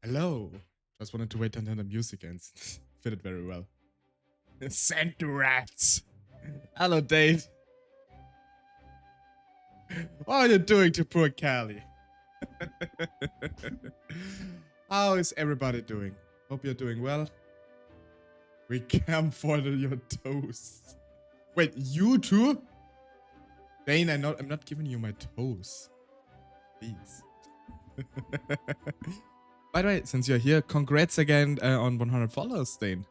Hello. Just wanted to wait until the music ends. Fit it very well. Send to rats. Hello, Dave. What are you doing to poor Callie? How is everybody doing? Hope you're doing well. We come for your toes. Wait, you too? Dane, I'm not giving you my toes. Please. By the way, since you're here, congrats again on 100 followers, Dane.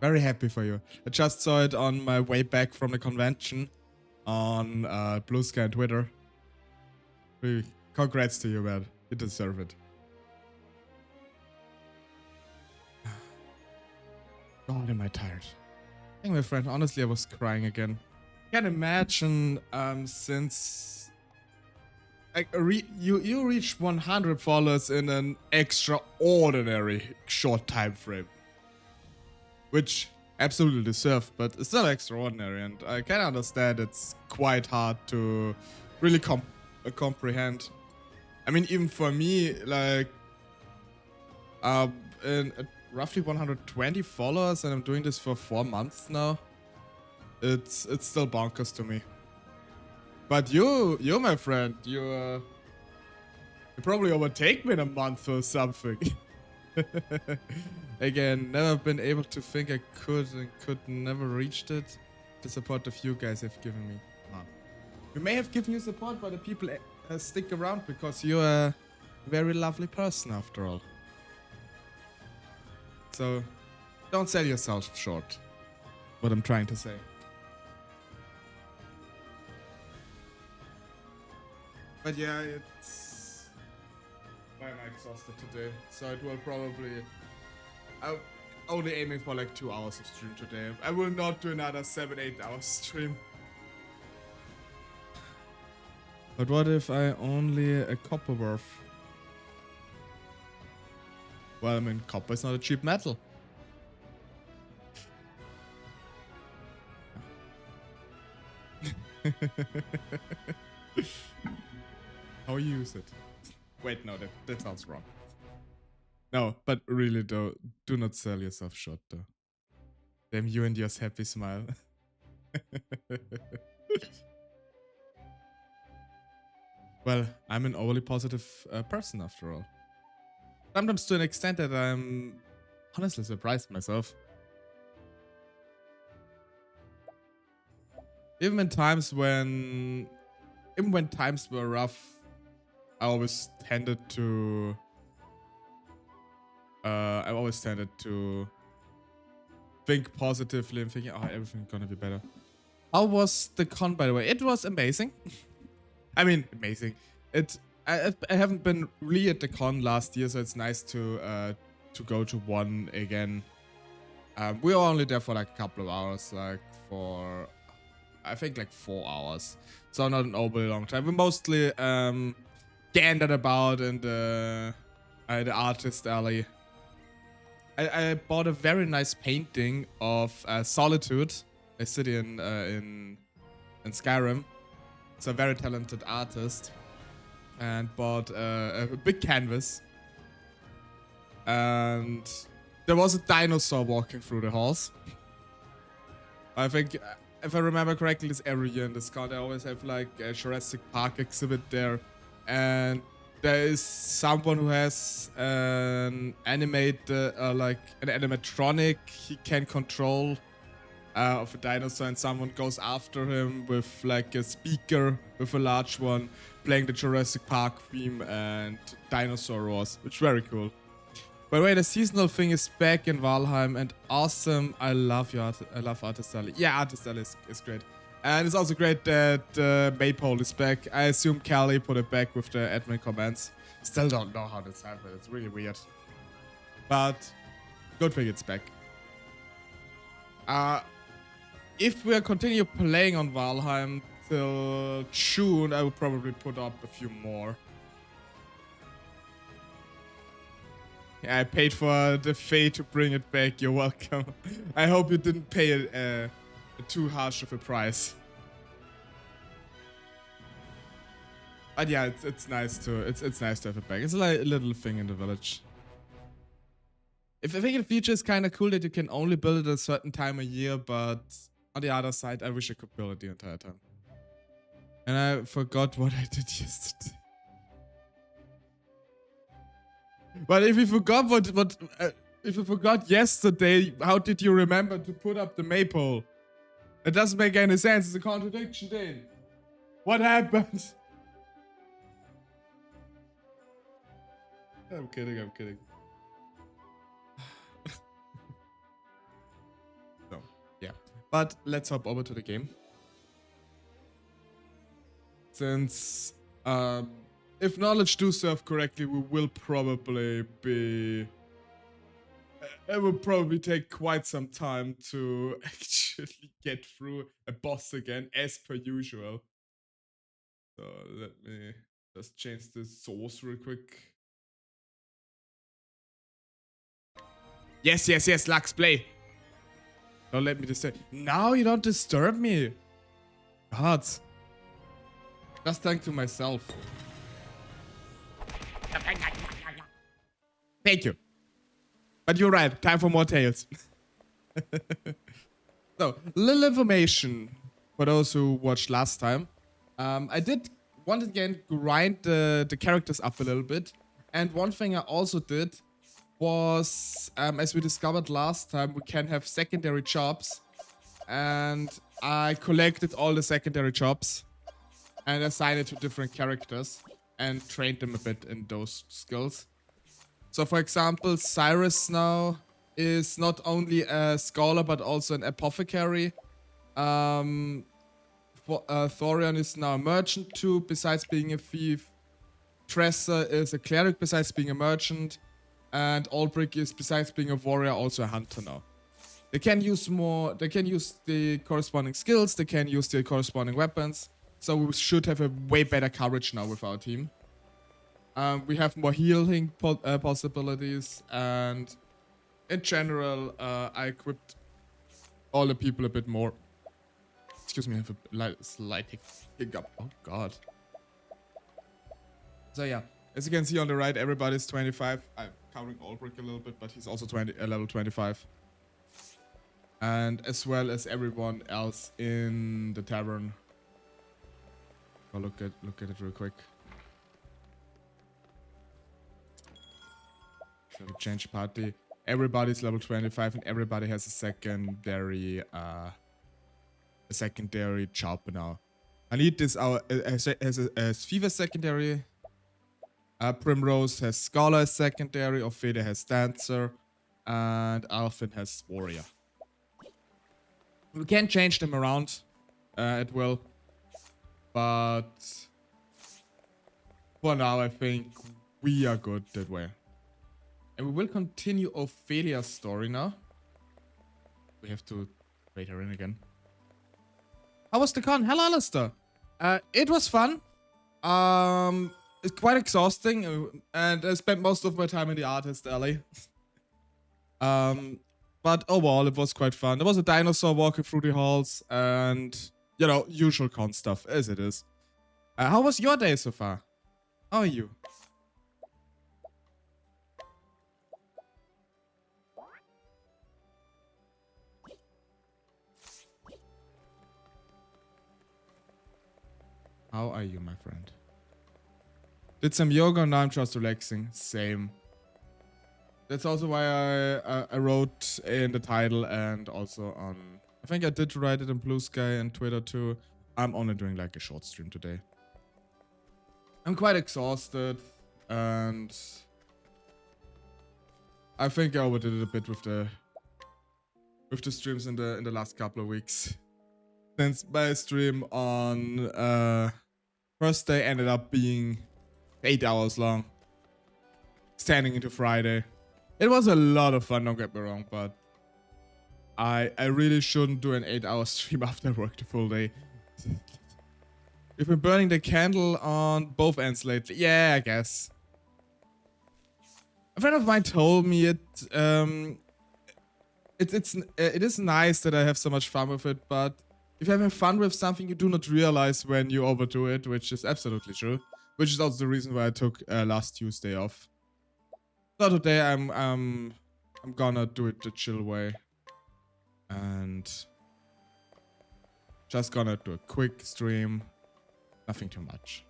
Very happy for you. I just saw it on my way back from the convention on Blue Sky and Twitter. Really, congrats to you, man. You deserve it. God, am I tired. I think, my friend, honestly, I was crying again. Can't imagine since like you reached 100 followers in an extraordinary short time frame, which absolutely deserved, but it's still extraordinary, and I can understand it's quite hard to really comprehend. I mean, even for me, like in roughly 120 followers, and I'm doing this for 4 months now. It's still bonkers to me. But you my friend, you probably overtake me in a month or something. Again, never been able to think I could and could never reached it. The support of you guys have given me. You may have given you support, but the people stick around because you're a very lovely person after all. So, don't sell yourself short. What I'm trying to say. But yeah, it's... Why am I exhausted today? So it will probably... I'm only aiming for like 2 hours of stream today. I will not do another 7-8 hours stream. But what if I only a copper worth? Well, I mean, copper is not a cheap metal. How you use it? Wait, no, that sounds wrong. No, but really though, do not sell yourself short though. Damn you and your happy smile. Well, I'm an overly positive person after all. Sometimes to an extent that I'm honestly surprised myself. Even when times when times were rough, I always tended to think positively and thinking, oh, everything's gonna be better. How was the con, by the way? It was amazing. I mean, amazing. I haven't been really at the con last year, so it's nice to go to one again. We were only there for like a couple of hours, like for I think like 4 hours, so not an overly long time. We mostly gandered about in the artist alley. I bought a very nice painting of Solitude, a city in Skyrim. It's a very talented artist, and bought a big canvas. And there was a dinosaur walking through the halls. I think, if I remember correctly, it's every year in this con. They always have like a Jurassic Park exhibit there, and there is someone who has an like an animatronic he can control of a dinosaur, and someone goes after him with like a speaker with a large one playing the Jurassic Park theme and dinosaur roars, which is very cool. By the way, the seasonal thing is back in Valheim and awesome. I love you. I love Artist Alley. Yeah, Artist Alley is great. And it's also great that Maypole is back. I assume Callie put it back with the admin comments. Still don't know how this happened. It's really weird. But good thing it's back. If we continue playing on Valheim till June, I will probably put up a few more. Yeah, I paid for the Fae to bring it back. You're welcome. I hope you didn't pay a too harsh of a price. But yeah, it's nice to it's nice to have it back. It's like a little thing in the village. If I think the feature is kind of cool that you can only build it at a certain time of year, but on the other side, I wish I could build it the entire time. And I forgot what I did yesterday. But if you forgot if you forgot yesterday, how did you remember to put up the maypole? It doesn't make any sense. It's a contradiction, then. What happened? I'm kidding. So, yeah. But let's hop over to the game. Since, if knowledge do serve correctly, we will probably be... It will probably take quite some time to actually get through a boss again, as per usual. So let me just change the source real quick. Yes, Lux, play. Don't let me disturb. Now you don't disturb me. God. Just thank to myself. Thank you. But you're right. Time for more tales. So, little information for those who watched last time. I did once again grind the characters up a little bit. And one thing I also did was, as we discovered last time, we can have secondary jobs. And I collected all the secondary jobs and assigned it to different characters and trained them a bit in those skills. So for example, Cyrus now is not only a scholar but also an apothecary. Thorian is now a merchant too, besides being a thief. Tressa is a cleric besides being a merchant. And Albrick is, besides being a warrior, also a hunter now. They can use the corresponding skills, they can use the corresponding weapons. So we should have a way better coverage now with our team. We have more healing possibilities, and in general, I equipped all the people a bit more. Excuse me, I have a slight hiccup. Oh god. So yeah, as you can see on the right, everybody's 25. I'm covering Albrick a little bit, but he's also level 25. And as well as everyone else in the tavern. I'll look at it real quick. Shall we change party? Everybody's level 25 and everybody has a secondary job now. I need this as Fever secondary. Primrose has Scholar as secondary, Ophelia has Dancer, and Alfin has Warrior. We can change them around at will. But for now, I think we are good that way. And we will continue Ophelia's story now. We have to wait her in again. How was the con? Hello, Alistair. It was fun. It's quite exhausting. And I spent most of my time in the artist alley. But overall, it was quite fun. There was a dinosaur walking through the halls. And... you know, usual con stuff, as it is. How was your day so far? How are you? How are you, my friend? Did some yoga, now I'm just relaxing. Same. That's also why I wrote in the title and also on... I think I did write it in Blue Sky and Twitter too. I'm only doing like a short stream today. I'm quite exhausted and I think I overdid it a bit with the streams in the last couple of weeks. Since my stream on first day ended up being 8 hours long, extending into Friday. It was a lot of fun, don't get me wrong, but I really shouldn't do an 8-hour stream after I worked a full day. We've been burning the candle on both ends lately. Yeah, I guess. A friend of mine told me it is nice that I have so much fun with it, but if you're having fun with something, you do not realize when you overdo it, which is absolutely true. Which is also the reason why I took last Tuesday off. So today I'm I'm gonna do it the chill way. And just gonna do a quick stream. Nothing too much.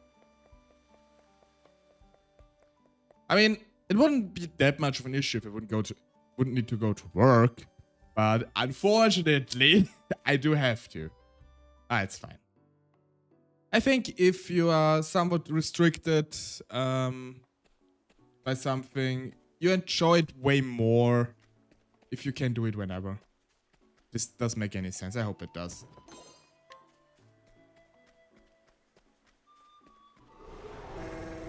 I mean, it wouldn't be that much of an issue if I wouldn't need to go to work. But unfortunately, I do have to. It's fine. I think if you are somewhat restricted by something, you enjoy it way more if you can do it whenever. This does make any sense. I hope it does.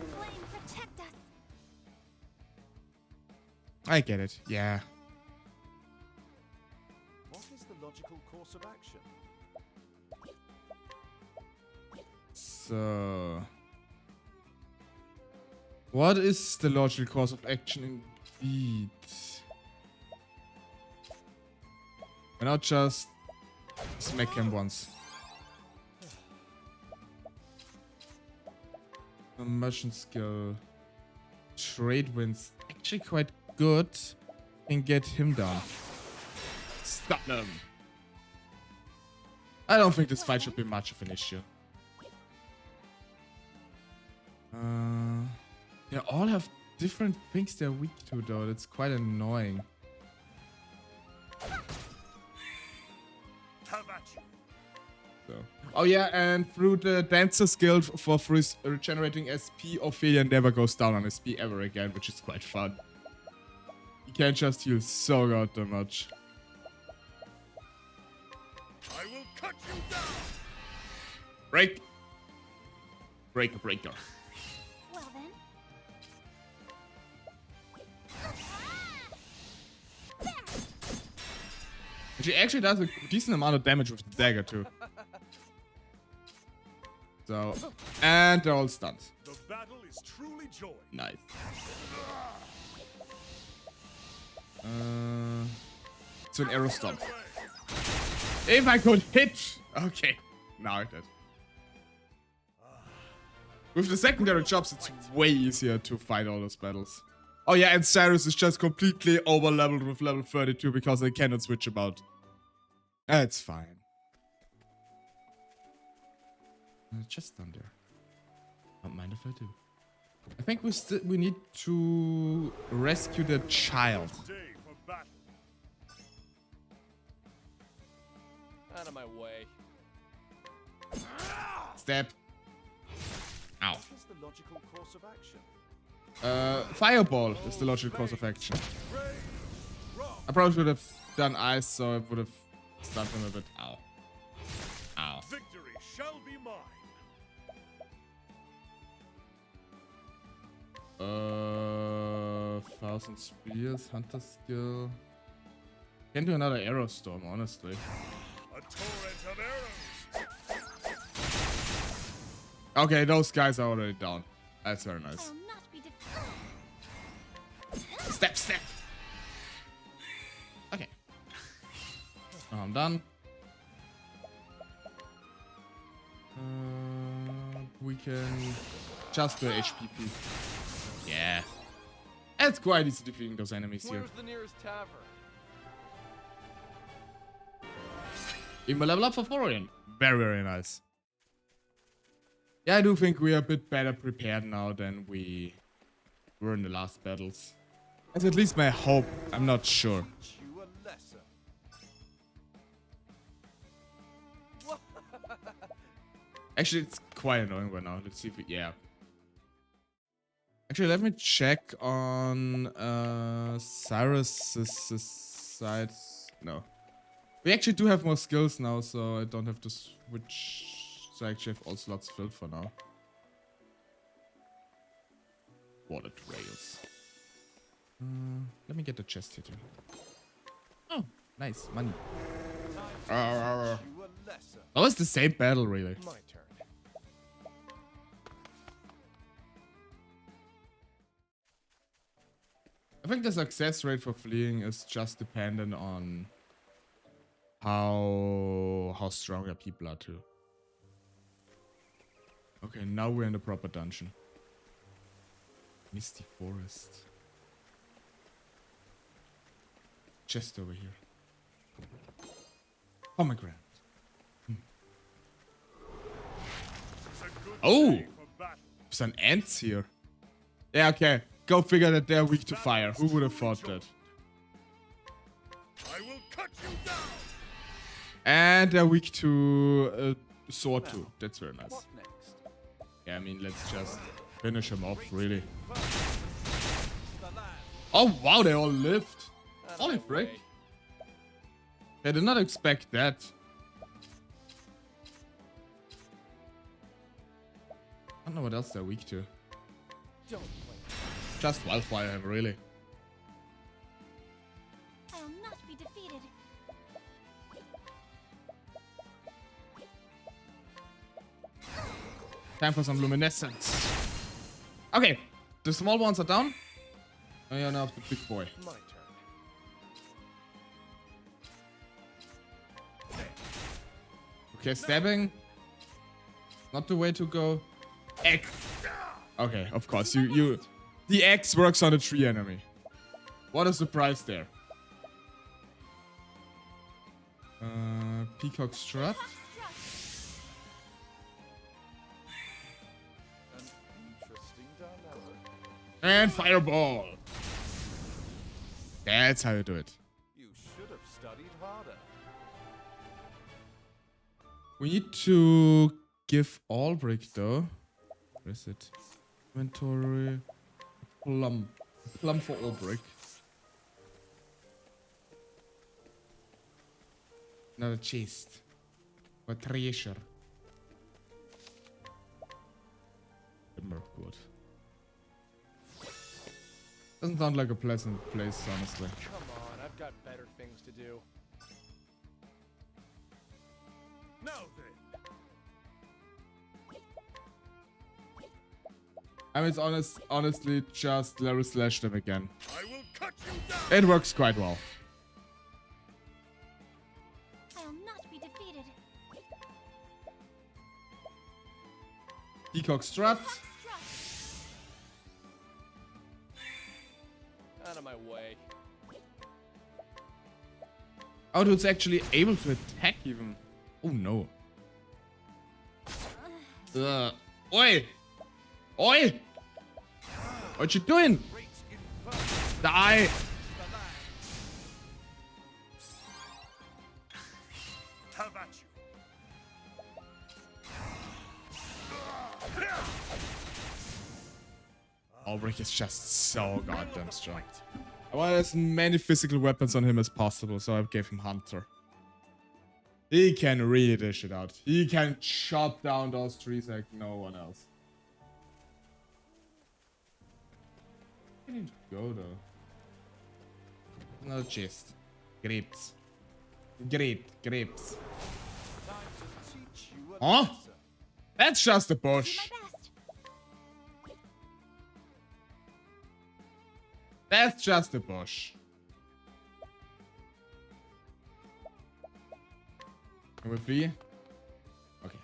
Flame, protect us. I get it. Yeah. What is the logical course of action? So, what is the logical course of action indeed? Why not just smack him once? Immersion skill. Trade wins. Actually quite good. Can get him down. Stun him. I don't think this fight should be much of an issue. They all have different things they're weak to, though. That's quite annoying. So. Oh yeah, and through the dancer skill for regenerating SP, Ophelia never goes down on SP ever again, which is quite fun. You can just heal so goddamn much. I will cut you down. Break. Breaker. Well then. She actually does a decent amount of damage with the dagger too. So, and they're all stunned. The battle is truly joy. Nice. So an arrow stomp. If I could hit. Okay, now I did. With the secondary jobs, it's way easier to fight all those battles. Oh yeah, and Cyrus is just completely over-leveled with level 32 because they cannot switch about. That's fine. Just under. Don't mind if I do. I think we need to rescue the child. Day for battle. Out of my way. Step. Ow. What is the logical course of action? Fireball is the logical course of action. I probably should have done ice, so it would have stunned him a bit. Ow. Ow. Victory shall be mine. 1000 spears, hunter skill. Can't do another arrow storm, honestly. A torrent of arrows. Okay, those guys are already down. That's very nice. I'll not be Step. Okay. Now I'm done. We can just do HPP. Yeah. It's quite easy defeating those enemies here. Where's the nearest tavern? Even level up for Florian. Very, very nice. Yeah, I do think we are a bit better prepared now than we were in the last battles. That's at least my hope. I'm not sure. Teach you a lesson. Actually, it's quite annoying right now. Let's see if we... Yeah. Actually, let me check on Cyrus's side. No. We actually do have more skills now, so I don't have to switch. So I actually have all slots filled for now. Water trails. Let me get the chest here too. Oh, nice. Money. Teach you a lesson. That was the same battle, really. My turn. I think the success rate for fleeing is just dependent on how strong your people are too. Okay, now we're in the proper dungeon. Misty Forest. chest over here. Pomegranate. Oh! There's an ants here. Yeah, okay. Go figure that they're weak to fire. Who would have thought that? I will cut you down. And they're weak to sword too. That's very nice. What next? Yeah, I mean, let's just finish him off, really. The land. Oh, wow, they all lived. Out of Holy my frick. way. I did not expect that. I don't know what else they're weak to. Don't play. Just wildfire, really. I'll not be defeated. Time for some luminescence. Okay, the small ones are down. Oh yeah, now the big boy. My turn. Okay, stabbing. Not the way to go. X. Okay, of course. The X works on a tree enemy. What a surprise there. Peacock strut. An interesting dilemma. And fireball. That's how you do it. You should have studied harder. We need to give Albrecht though. Where is it? Inventory. Plum. Plum for Albrecht. Another chest. For treasure. Timberwood. Doesn't sound like a pleasant place, honestly. Come on, I've got better things to do. Now then. I mean, it's honestly just Larry slash them again. I will cut you down. It works quite well. I'll not be defeated. Peacock strut. Out of my way. Oh, dude, it's actually able to attack even. Oh no. Oi! Oi! What you doing? Great inferno. Die! The land. Have at you. Albrecht is just so goddamn strong. I want as many physical weapons on him as possible, so I gave him Hunter. He can really dish it out. He can chop down those trees like no one else. Where did he go though? No chest. Grapes. Grapes. Time to teach you a Huh? lesson. That's just a Do bush. my best. That's just a bush. Can we flee? Okay.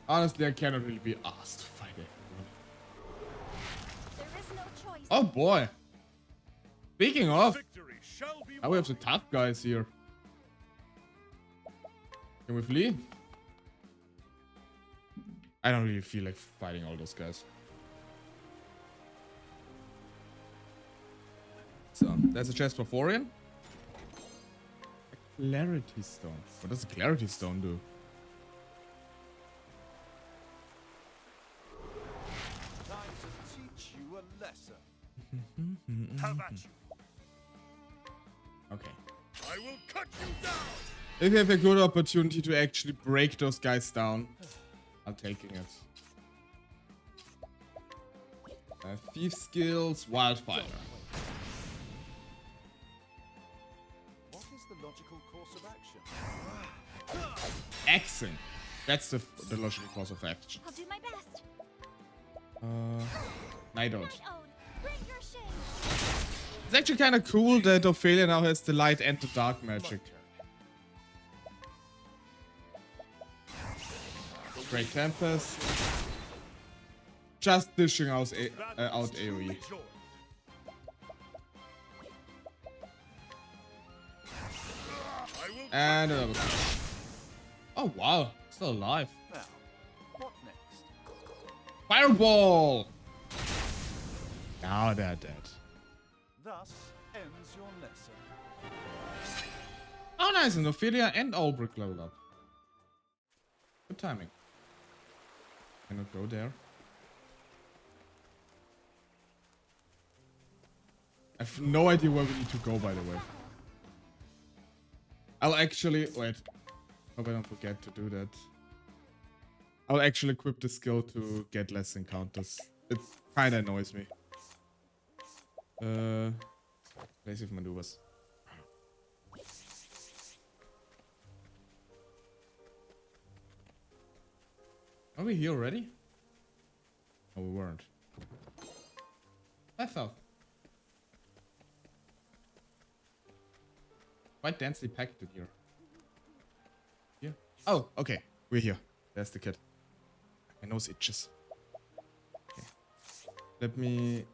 Honestly, I cannot really be asked to fight it. There is no choice. Oh boy. Speaking of, Victory shall be now we have mine. the tough guys here. Can we flee? I don't really feel like fighting all those guys. So, there's a chest for Forian. A Clarity Stone. What does a Clarity Stone do? Time to teach you a lesson. Have at you. Okay. I will cut you down. If you have a good opportunity to actually break those guys down, I'm taking it. Thief skills, wildfire. What is the logical course of action? Axing. That's the logical course of action. I'll do my best. Night Ode. Night Ode, bring your shade. It's actually kind of cool that Ophelia now has the light and the dark My magic. turn. Great Tempest. just dishing out, That out was truly AoE. joy. I will And another crash. Oh wow, still alive. now. What next? Fireball! Now they're dead. Thus ends your lesson. Oh nice, and Ophelia and Ulbrich leveled up. Good timing. Cannot go there. I have no idea where we need to go, by the way. I'll actually... Wait. Hope I don't forget to do that. I'll actually equip the skill to get less encounters. It kinda annoys me. Evasive maneuvers. Are we here already? No, we weren't. I thought. Quite densely packed in here. Here? Oh, okay. We're here. There's the kid. My nose itches. Okay. Let me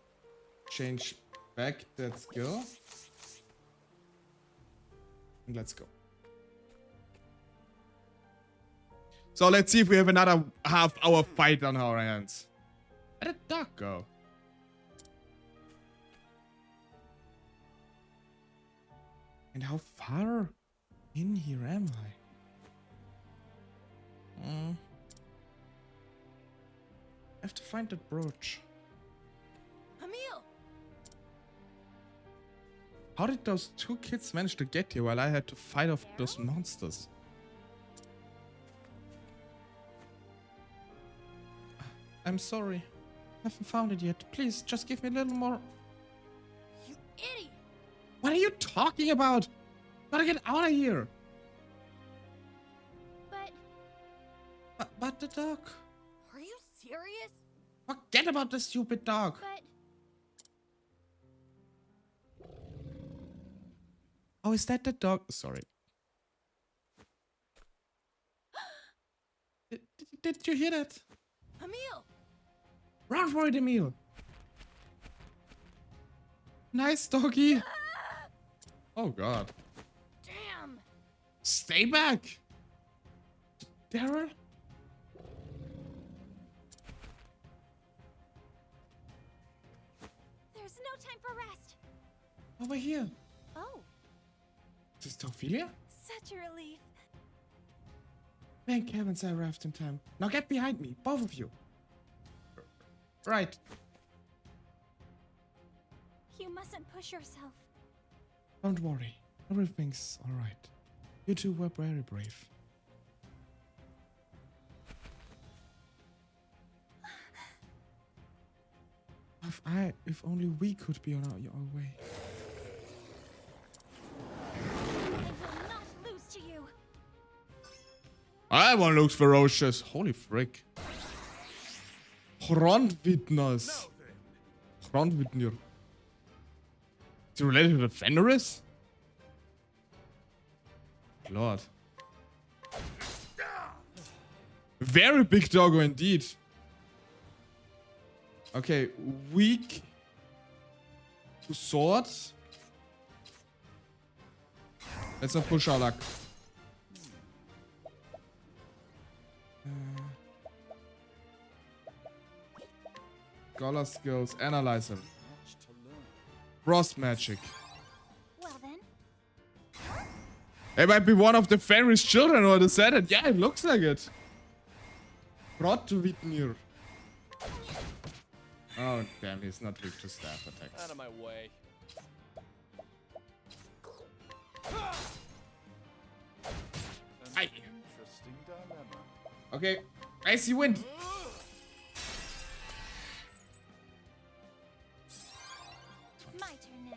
change back that skill. And let's go. So let's see if we have another half-hour fight on our hands. Where did Doc go? And how far in here am I? I have to find that brooch. Emil! How did those two kids manage to get here while I had to fight off those monsters? I'm sorry. I haven't found it yet. Please, just give me a little more. You idiot! What are you talking about? Gotta get out of here. But the dog. Are you serious? Forget about the stupid dog. But Oh, is that the dog? Sorry. Did you hear that? Emil! Run for it, Emil. Nice doggy. Oh god. Damn! Stay back. Daryl? There's no time for rest. Over here. Oh, Is this Ophelia? such a relief. Thank heavens I arrived in time. Now get behind me, both of you. Right. You mustn't push yourself. Don't worry. Everything's alright. You two were very brave. If only we could be on our way. I will not lose to you. That one looks ferocious. Holy frick. Frontwitners. Now then, Frontwitner. Is he related to the Fenris? Lord. Very big doggo indeed. Okay, weak to swords. Let's not push our luck. Scholar skills, analyze him. much to learn. Frost magic. Well then, It might be one of the Fenris children or the said it. Yeah, it looks like it. Frontwitner. Oh damn, he's not weak to staff attacks. Out of my way. An Aye. interesting dilemma. Okay, icy wind. my turn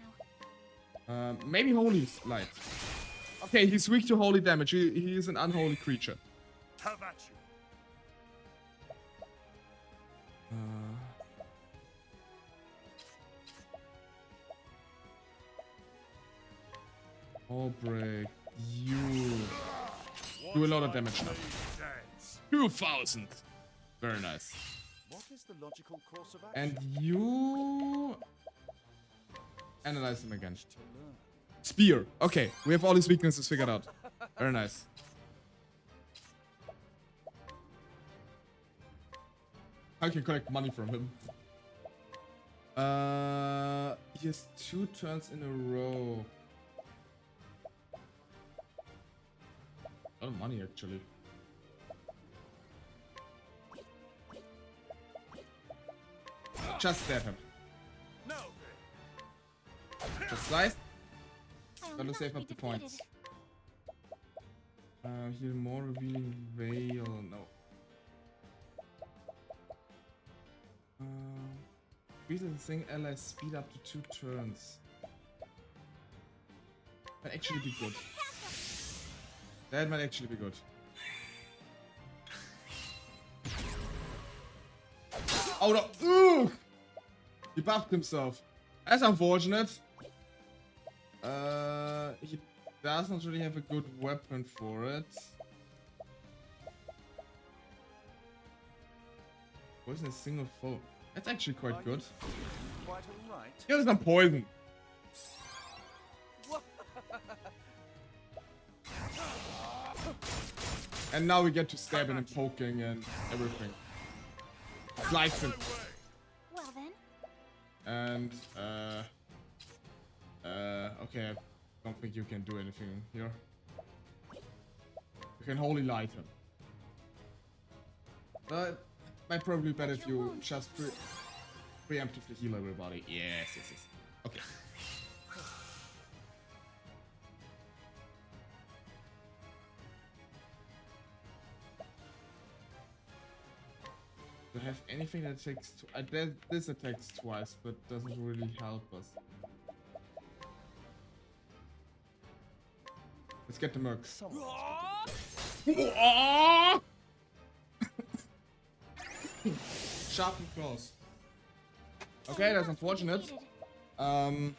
now. Maybe holy light. Okay, he's weak to holy damage. He is an unholy creature. Have at you. Break. You do a lot of damage now. 2,000. Very nice. What is the logical course of action? And you analyze him again. To learn. Spear. Okay, we have all his weaknesses figured out. Very nice. I can collect money from him. He has 2 turns in a row. A lot of money, actually. Just stab him. No. Just slice. I'll Gotta not save be up the defeated. points. Heal more revealing veil. No. Beetle thing allies speed up to 2 turns. Might actually be good. That might actually be good. Oh no! Ooh! He buffed himself. That's unfortunate. He does not really have a good weapon for it. Poison a single foe. That's actually quite good. Quite all right. Give us some poison. And now we get to stabbing and poking and everything. Slicing. Well then, And okay, I don't think you can do anything here. You can holy light him. But might probably be better if you just preemptively heal everybody. Yes, yes, yes. Okay. Do I have anything that takes this attacks twice, but doesn't really help us. Let's get the mercs. Sharpen claws. Okay, that's unfortunate. defeated.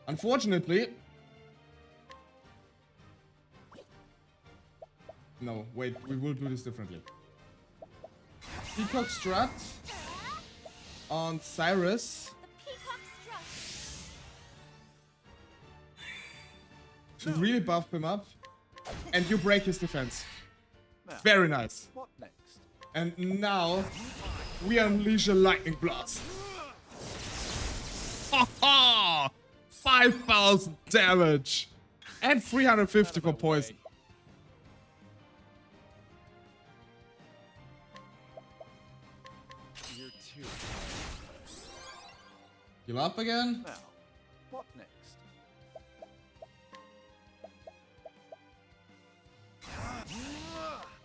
Unfortunately. No, wait, we will do this differently. Peacock Strut on Cyrus The peacock strut. to really buff him up, and you break his defense. Now, Very nice. what next? And now we unleash a lightning blast. Haha! 5,000 damage and 350 for poison. Year 2. Heal up again. Now, what next?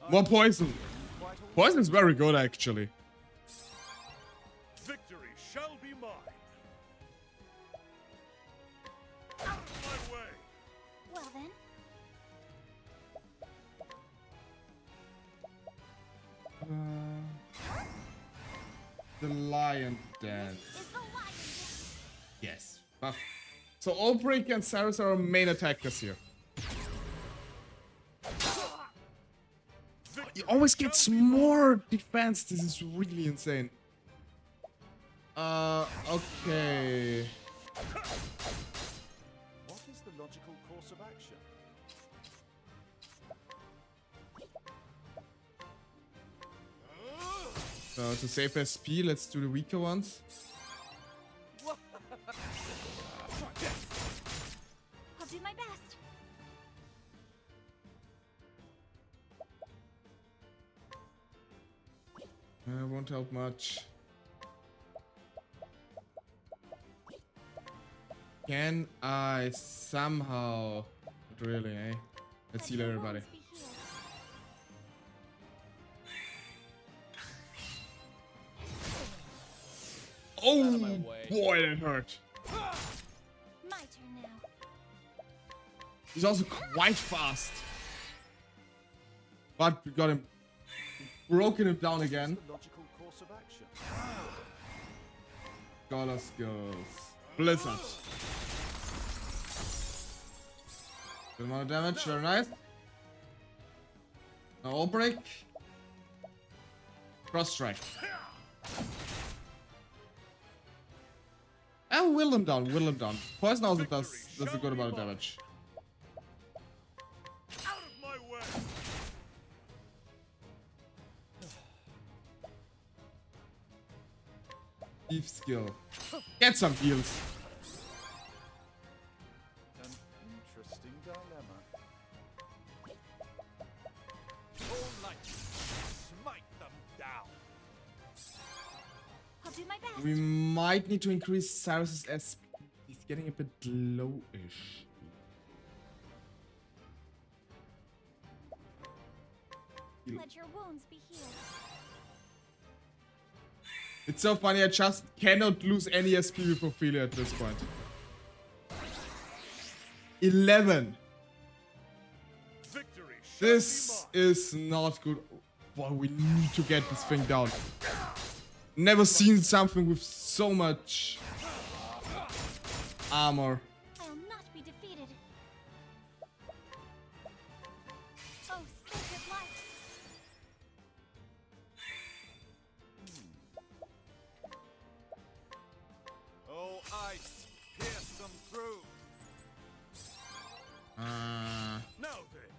More poison. Quite all Poison is very good, actually. Victory shall be mine. Out of my way. Well then, The lion dance. is the lion. Yes. Buff. So Ulbrich and Cyrus are our main attackers here. He always gets more defense. This is really insane. Okay. What is the logical course of action? So to save SP, let's do the weaker ones. I'll do my best. Won't help much. Can I somehow... Not really, eh? Let's heal everybody. Be healed. Oh, Out of my way. boy, that hurt. My turn now. He's also quite fast. But we got him. Broken him down again. The logical course of action. Scholar skills. Blizzard. Good amount of damage, very nice. Now all break. Cross strike. will him down, will him down. Poison also does a good amount of damage. Out of my way! Thief skill. Get some heals. An interesting dilemma. All light, smite them down. I'll do my best. We might need to increase Cyrus's SP. He's getting a bit low-ish. Let your wounds be healed. It's so funny, I just cannot lose any SP with Ophelia at this point. 11. Victory shall This be mine. is not good. Boy, we need to get this thing down. Never seen something with so much armor. I'll not be defeated. Oh, sacred light. Oh, ice, pierce them through. Now then.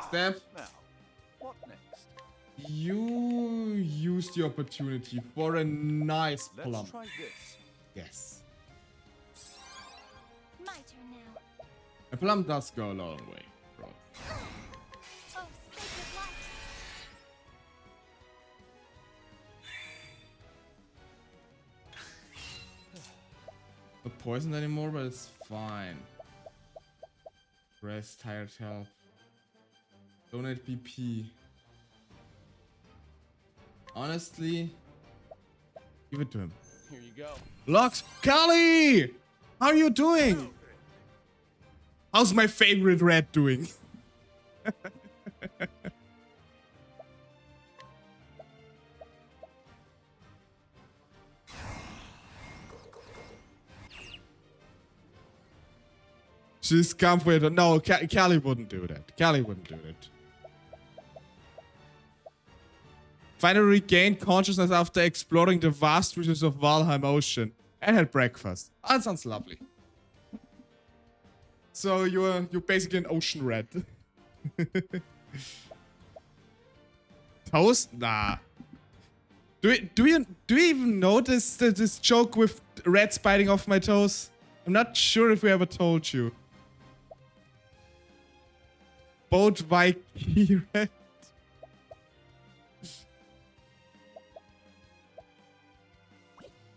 Steph, Now, what next? you used the opportunity for a nice Let's plum. try this. Yes. My turn now. A plum does go a long way, bro. Oh, sacred light. Not poisoned anymore, but it's fine. Rest, tired health. Donate BP. Honestly, give it to him. Here you go. Lux, Kali! How are you doing? How's my favorite rat doing? She's comforted. No, Callie wouldn't do that. Callie wouldn't do that. Finally regained consciousness after exploring the vast reaches of Valheim Ocean and had breakfast. That sounds lovely. So you're basically an ocean rat. Toes? Nah. Do you even notice this joke with rats biting off my toes? I'm not sure if we ever told you. Boat Viking rat.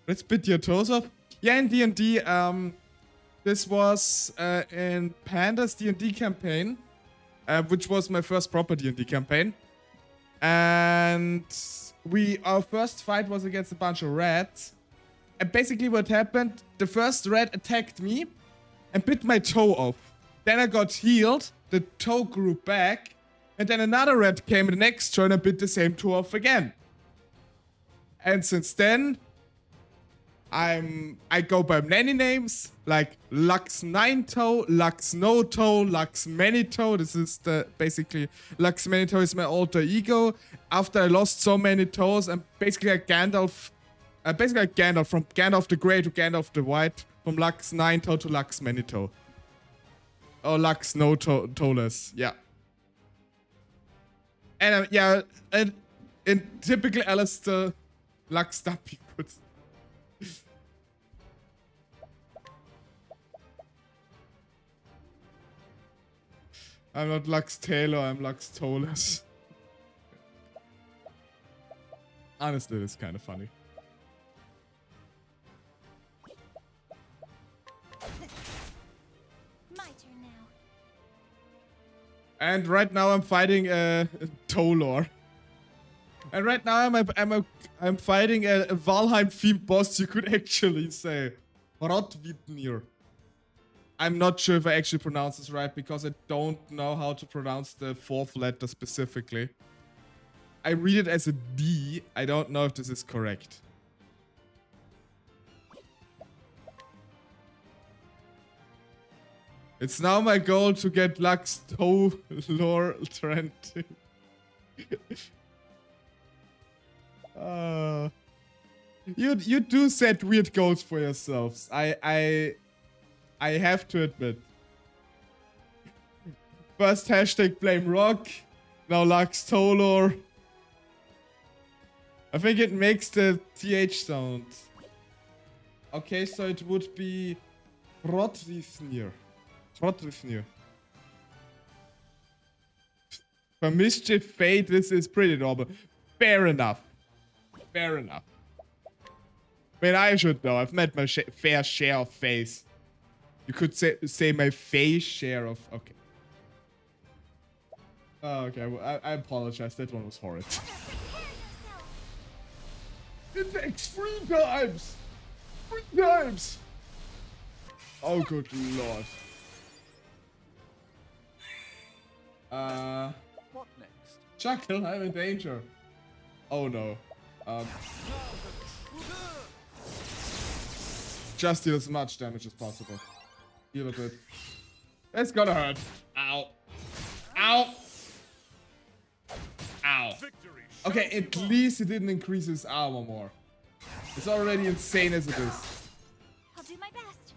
Let's bit your toes off. Yeah, in D&D, this was in Panda's D&D campaign, which was my first proper D&D campaign. And our first fight was against a bunch of rats. And basically what happened, the first rat attacked me and bit my toe off. Then I got healed, the toe grew back, and then another rat came in the next turn and bit the same toe off again. And since then, I go by many names, like Lux 9 Toe, Lux No Toe, Lux Many Toe. This is basically, Lux Many Toe is my alter ego. After I lost so many toes, I'm basically like Gandalf. Basically like Gandalf, from Gandalf the Grey to Gandalf the White, from Lux 9 Toe to Lux Many Toe. Or Lux No Toeless, yeah. And yeah, and in typical Alistair, Lux Stumpy Foot. I'm not LuxTaleor, I'm LuxToless. Honestly, it's kind of funny. My turn now. And right now I'm fighting Tolor. And right now I'm fighting a Valheim themed boss, you could actually say. Rotvitnir. I'm not sure if I actually pronounce this right because I don't know how to pronounce the fourth letter specifically. I read it as a D. I don't know if this is correct. It's now my goal to get LuxTaleor trend. You do set weird goals for yourselves. I have to admit. First hashtag blame rock. Now LuxTaleor. I think it makes the TH sound. Okay, so it would be Rodrifnir. Rodrifnir. For mischief fate, this is pretty normal. Fair enough. Fair enough. But I should know. I've met my fair share of face. You could say my face share of... Okay. Oh, okay. Well, I apologize. That one was horrid. It takes 3 times! 3 times! Oh, good lord. What next? Chuckle, I'm in danger. Oh no. Just deal as much damage as possible. Heal a bit. It's gonna hurt. Ow. Ow. Ow. Okay, at least it didn't increase his armor more. It's already insane as it is. I'll do my best.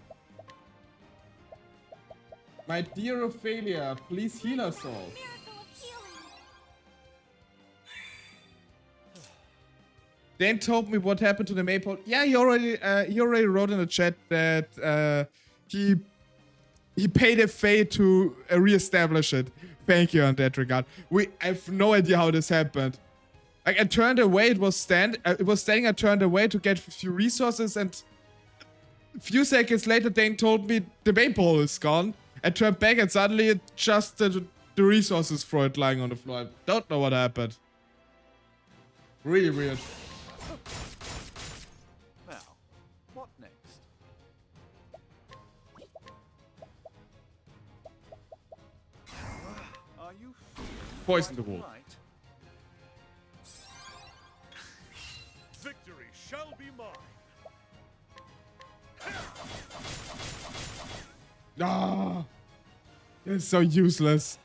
My dear Ophelia, please heal us all. Miracle of healing. Dan told me what happened to the Maypole. Yeah, he already wrote in the chat that he paid a fee to reestablish it. Thank you on that regard. I have no idea how this happened. Like, I turned away, it was standing, I turned away to get a few resources, and a few seconds later Dane told me the Maypole is gone. I turned back and suddenly it just the resources for it lying on the floor. I don't know what happened. Really weird. Now, what next? Are you Poison the wall. right? Victory shall be mine. Ah, it's so useless.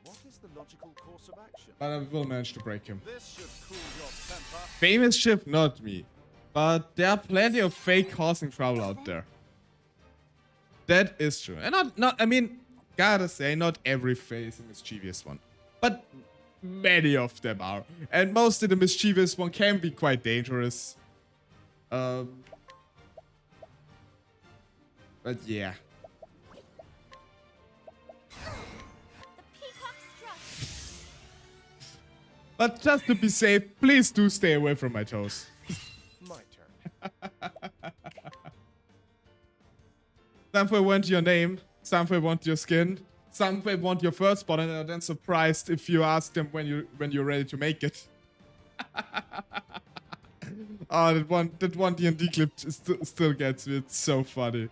What is the logical course of action? But I will manage to break him. This should cool your temper. Famous ship, not me. But there are plenty of fake causing trouble out there. That is true. And I mean, gotta say, not every face is a mischievous one. But many of them are. And mostly the mischievous one can be quite dangerous. But yeah. The peacock struck. But just to be safe, please do stay away from my toes. My turn. Some people want your name, some people want your skin, some people want your firstborn, and are then surprised if you ask them when you're ready to make it. Oh, that one D&D clip still gets me. It's so funny.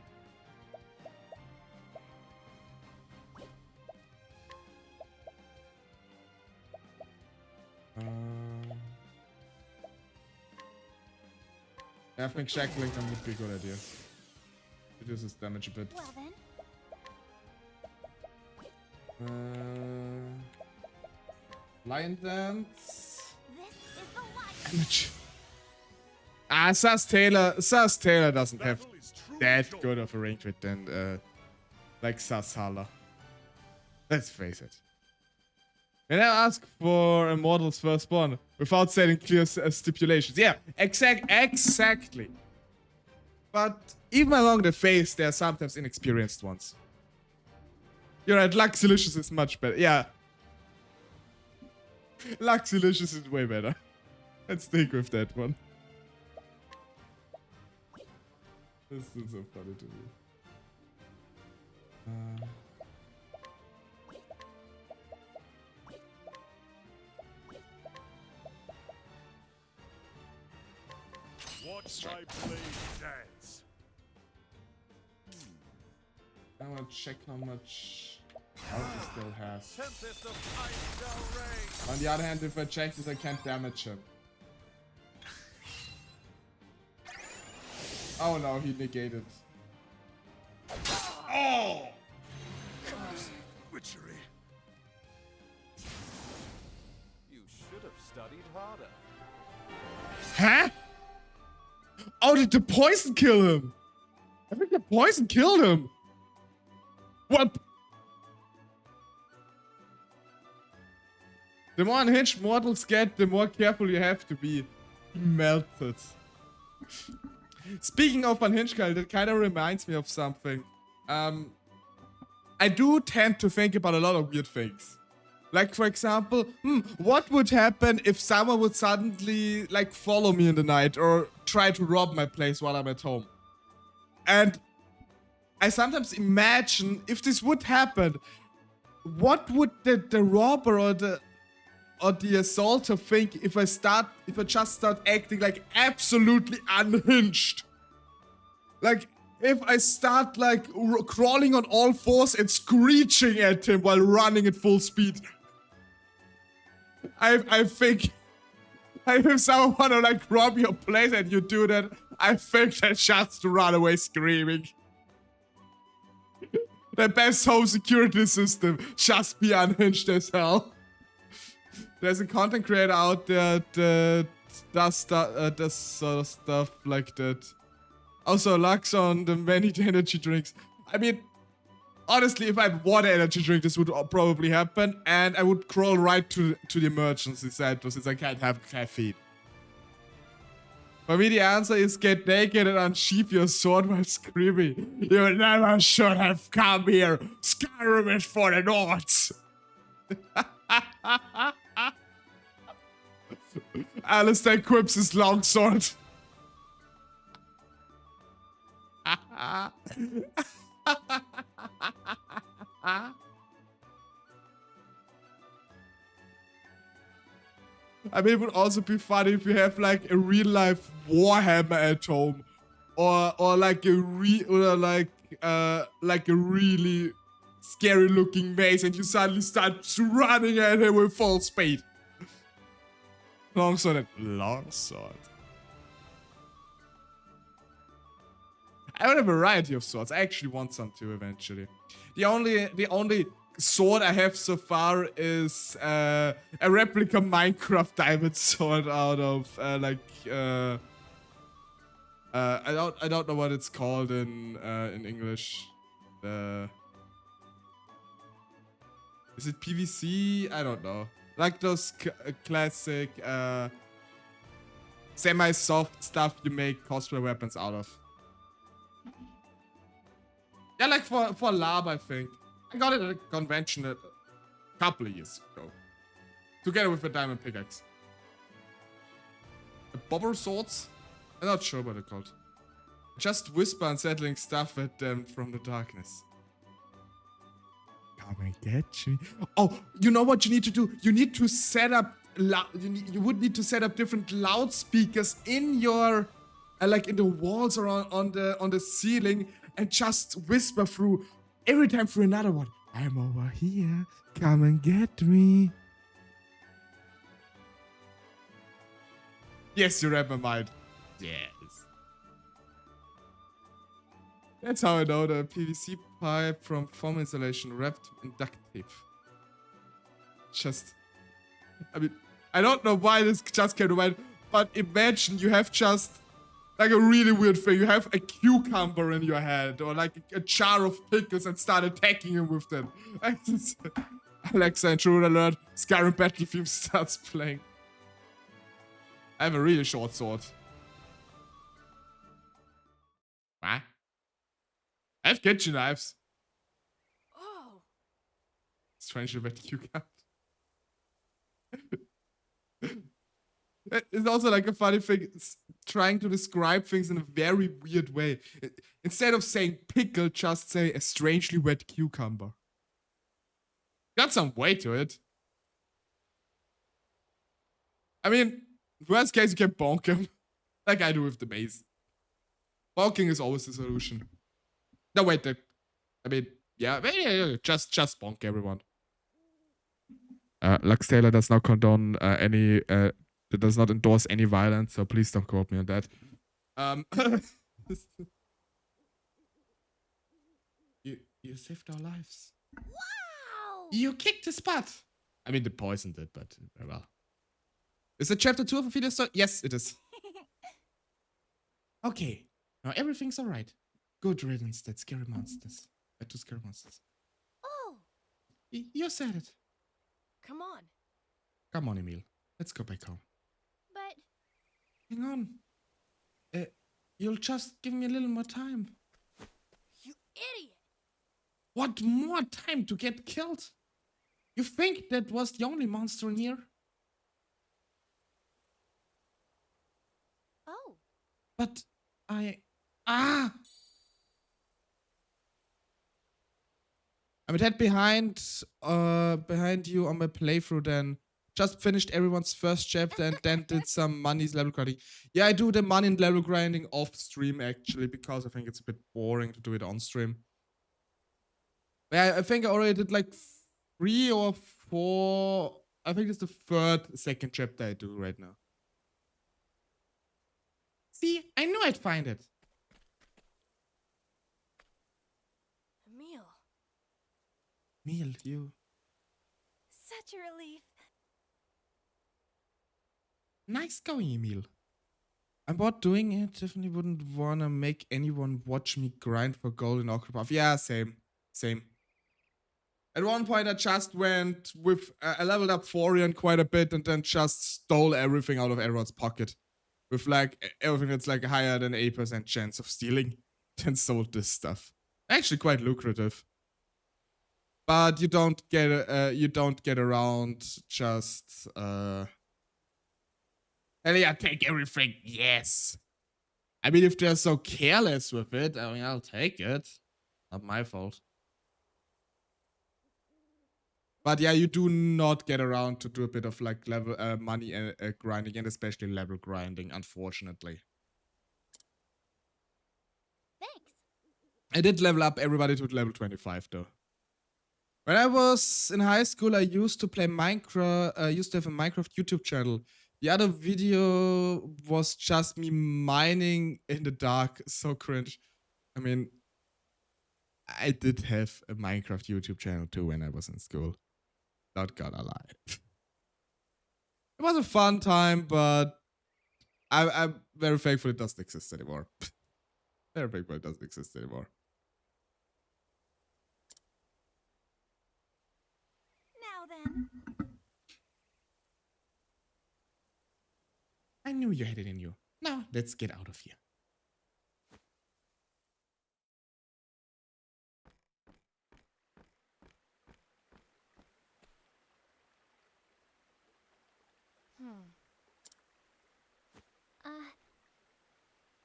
I think shackling them would be a good idea. Reduces damage a bit. Well then. Lion dance. This is the light. Damage. Ah, Sus Taylor doesn't have that good of a range with than like Sus Hala. Let's face it. When I ask for a mortal's firstborn without setting clear stipulations. Yeah, exactly. But even along the face, there are sometimes inexperienced ones. You're right, Luxilicious is much better. Yeah. Luxilicious is way better. Let's stick with that one. This is so funny to me. Watch my blade dance. I want to check how much health he still has. Tempest of ice shall reign. On the other hand, if I check this, I can't damage him. Oh no, he negated. Oh! Witchery. You should have studied harder. Huh? Oh, did the poison kill him? I think the poison killed him. What? The more unhinged mortals get, the more careful you have to be. Melted. Speaking of unhinged, Kyle, that kind of reminds me of something. I do tend to think about a lot of weird things. Like, for example, what would happen if someone would suddenly, like, follow me in the night or try to rob my place while I'm at home? And I sometimes imagine if this would happen, what would the robber or the assaulter think if I just start acting like absolutely unhinged? Like, if I start like crawling on all fours and screeching at him while running at full speed. I think if someone wanna like rob your place and you do that, I think they just run away screaming. The best home security system, just be unhinged as hell. There's a content creator out there that does sort of stuff like that. Also, Lux on the many energy drinks. I mean, honestly, if I had one energy drink, this would probably happen, and I would crawl right to the emergency center since I can't have caffeine. For me, the answer is get naked and unsheath your sword while screaming. You never should have come here. Skyrim is for the Nords. Alistair equips his longsword. I mean, it would also be funny if you have like a real life Warhammer at home, or like a really scary looking maze, and you suddenly start running at him with full speed. Longsword. I want a variety of swords. I actually want some too eventually. The only sword I have so far is a replica Minecraft diamond sword out of I don't know what it's called in English. Is it PVC? I don't know. Like those classic semi-soft stuff you make cosplay weapons out of. Yeah, like for lab, I think. I got it at a convention a couple of years ago. Together with a diamond pickaxe. The bobber swords? I'm not sure what they're called. Just whisper unsettling stuff at them from the darkness. Come and get me. Oh, you know what you need to do? You need to set up... You would need to set up different loudspeakers in your... like in the walls or on the ceiling, and just whisper through every time through another one. I'm over here. Come and get me. Yes, you read my mind. Yes. That's how I know the PVC pipe from foam insulation wrapped in duct tape. I mean, I don't know why this just came to mind, but imagine you have just like a really weird thing. You have a cucumber in your hand, or like a jar of pickles, and start attacking him with them. Alexa, intruder alert. Skyrim battle theme starts playing. I have a really short sword. What? I have kitchen knives. Oh. Strangely wet cucumber. It's also like a funny thing. It's trying to describe things in a very weird way. Instead of saying pickle, just say a strangely wet cucumber. Got some weight to it. I mean, worst case, you can bonk him. Like I do with the maze. Bonking is always the solution. No, wait. I mean, yeah, just bonk everyone. LuxTaleor does not condone it does not endorse any violence, so please don't quote me on that. You saved our lives. Wow! You kicked his butt. I mean, the poison did, but well. Is it chapter 2 of Ophelia story? Yes, it is. Okay. Now everything's alright. Good riddance, that scary monsters. To scary monsters. Oh, You said it. come on. Come on, Emil. Let's go back home. But Hang on. You'll just give me a little more time. you idiot! What more time to get killed? You think that was the only monster in here? Oh, But I I'm dead behind you on my playthrough then. Just finished everyone's first chapter and then did some money's level grinding. Yeah, I do the money and level grinding off stream actually because I think it's a bit boring to do it on stream. Yeah, I think I already did like 3 or 4. I think it's the second chapter I do right now. See, I knew I'd find it. Emil. Emil, you. Such a relief. Nice going, Emil. I'm about doing it. Definitely wouldn't wanna make anyone watch me grind for gold in Octopath. Yeah, same. Same. At one point, I just went with... I leveled up Forian quite a bit and then just stole everything out of everyone's pocket. With like everything that's like higher than 8% chance of stealing. Then sold this stuff. Actually quite lucrative. But you don't get around just... Hell yeah, take everything. Yes. I mean, if they're so careless with it, I mean, I'll take it. Not my fault. But yeah, you do not get around to do a bit of like level money grinding and especially level grinding, unfortunately. Thanks. I did level up everybody to level 25 though. When I was in high school, I used to play Minecraft. I used to have a Minecraft YouTube channel. The other video was just me mining in the dark. So cringe. I mean, I did have a Minecraft YouTube channel too when I was in school. Not gonna lie. It was a fun time, but I'm very thankful it doesn't exist anymore. Very thankful it doesn't exist anymore. Now then. I knew you had it in you. Now, let's get out of here.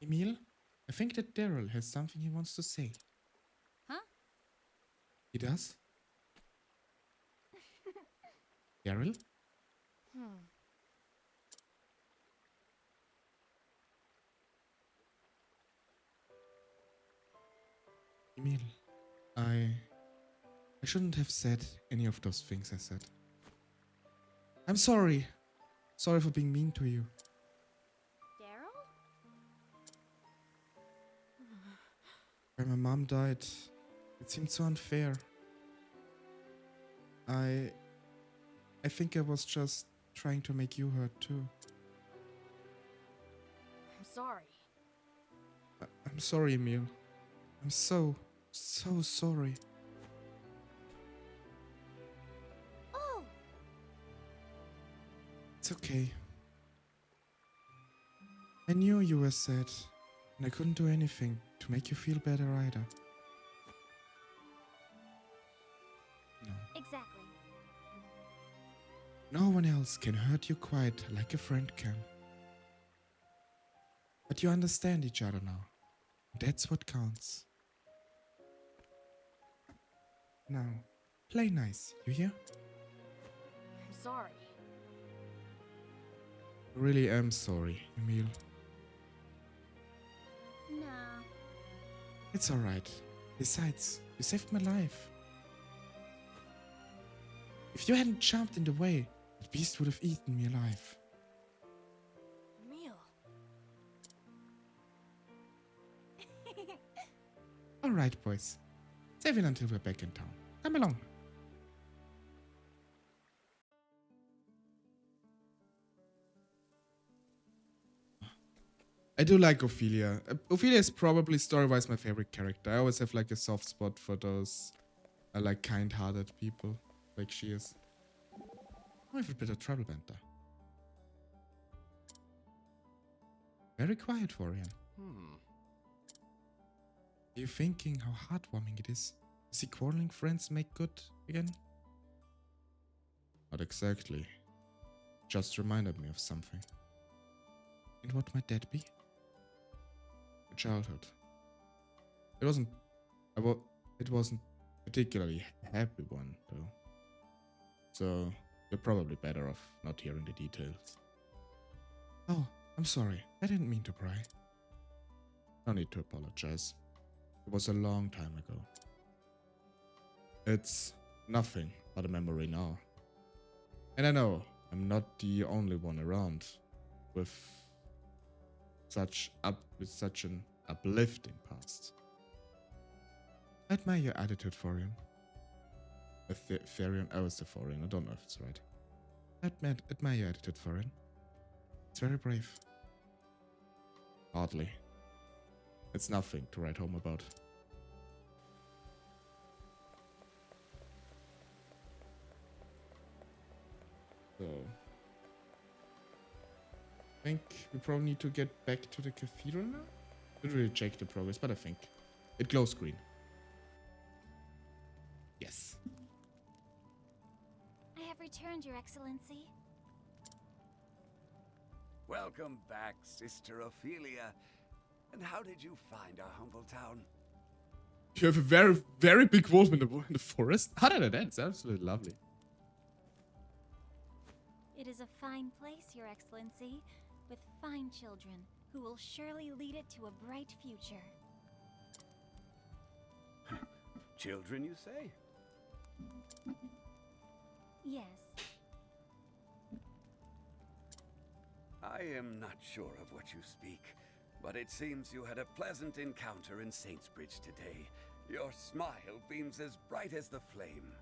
Emil, I think that Daryl has something he wants to say. Huh? He does? Daryl? Emil, I shouldn't have said any of those things I said. I'm sorry. Sorry for being mean to you. Daryl? When my mom died, it seemed so unfair. I think I was just trying to make you hurt too. I'm sorry. I'm sorry, Emil. I'm so sorry. Oh, It's okay. I knew you were sad, and I couldn't do anything to make you feel better either. No. exactly. No one else can hurt you quite like a friend can. But you understand each other now. That's what counts. Now, play nice, you hear? I'm sorry. I really am sorry, Emil. Nah. It's alright. Besides, you saved my life. If you hadn't jumped in the way, the beast would have eaten me alive. Emil. Alright, boys. Save it until we're back in town. Come along. I do like Ophelia. Ophelia is probably story-wise my favorite character. I always have like a soft spot for those like kind-hearted people, like she is. I have a bit of trouble banter. Very quiet for him. Are you thinking how heartwarming it is? Is he quarreling friends make good again? Not exactly. Just reminded me of something. And what might that be? A childhood. It wasn't particularly happy one though. So you're probably better off not hearing the details. Oh, I'm sorry. I didn't mean to pry. No need to apologize. It was a long time ago. It's nothing but a memory now. And I know I'm not the only one around with such an uplifting past. I admire your attitude, Thorian. Therian? Oh, it's the Thorian. I don't know if it's right. I admire your attitude, Thorian. It's very brave. Hardly. It's nothing to write home about. So, I think we probably need to get back to the cathedral now. Didn't really check the progress, but I think it glows green. Yes. I have returned, Your Excellency. Welcome back, Sister Ophelia. And how did you find our humble town? You have a very, very big wolf in the forest. Other than that, it's absolutely lovely. It is a fine place, Your Excellency, with fine children who will surely lead it to a bright future. Children, you say? Yes. I am not sure of what you speak, but it seems you had a pleasant encounter in Saintsbridge today. Your smile beams as bright as the flame.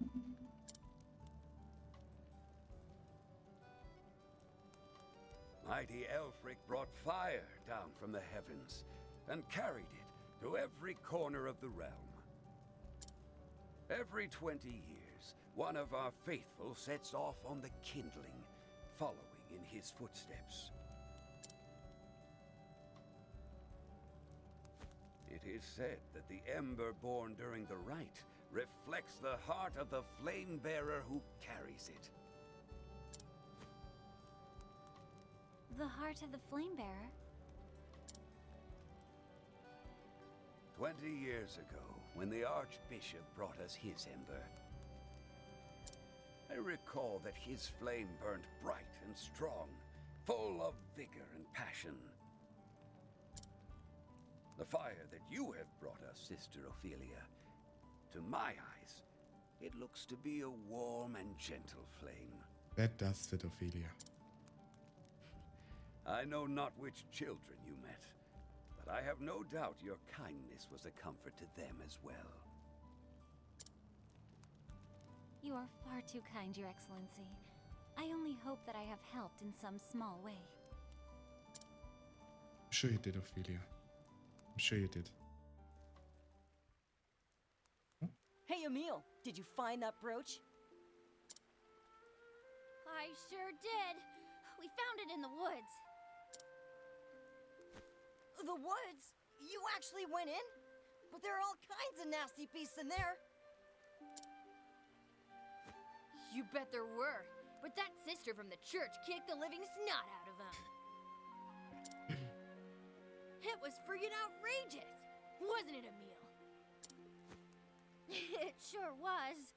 Mighty Elfric brought fire down from the heavens and carried it to every corner of the realm. Every 20 years, one of our faithful sets off on the kindling, following in his footsteps. It is said that the ember born during the rite reflects the heart of the flame bearer who carries it. The heart of the flame bearer? 20 years ago, when the Archbishop brought us his ember, I recall that his flame burned bright and strong, full of vigor and passion. The fire that you have brought us, Sister Ophelia, to my eyes, it looks to be a warm and gentle flame. That does fit Ophelia. I know not which children you met, but I have no doubt your kindness was a comfort to them as well. You are far too kind, Your Excellency. I only hope that I have helped in some small way. I'm sure you did, Ophelia. I'm sure you did. Hey, Emil, did you find that brooch? I sure did. We found it in the woods. The woods? You actually went in? But there are all kinds of nasty beasts in there. You bet there were. But that sister from the church kicked the living snot out of him. It was friggin' outrageous, wasn't it, Emil? It sure was.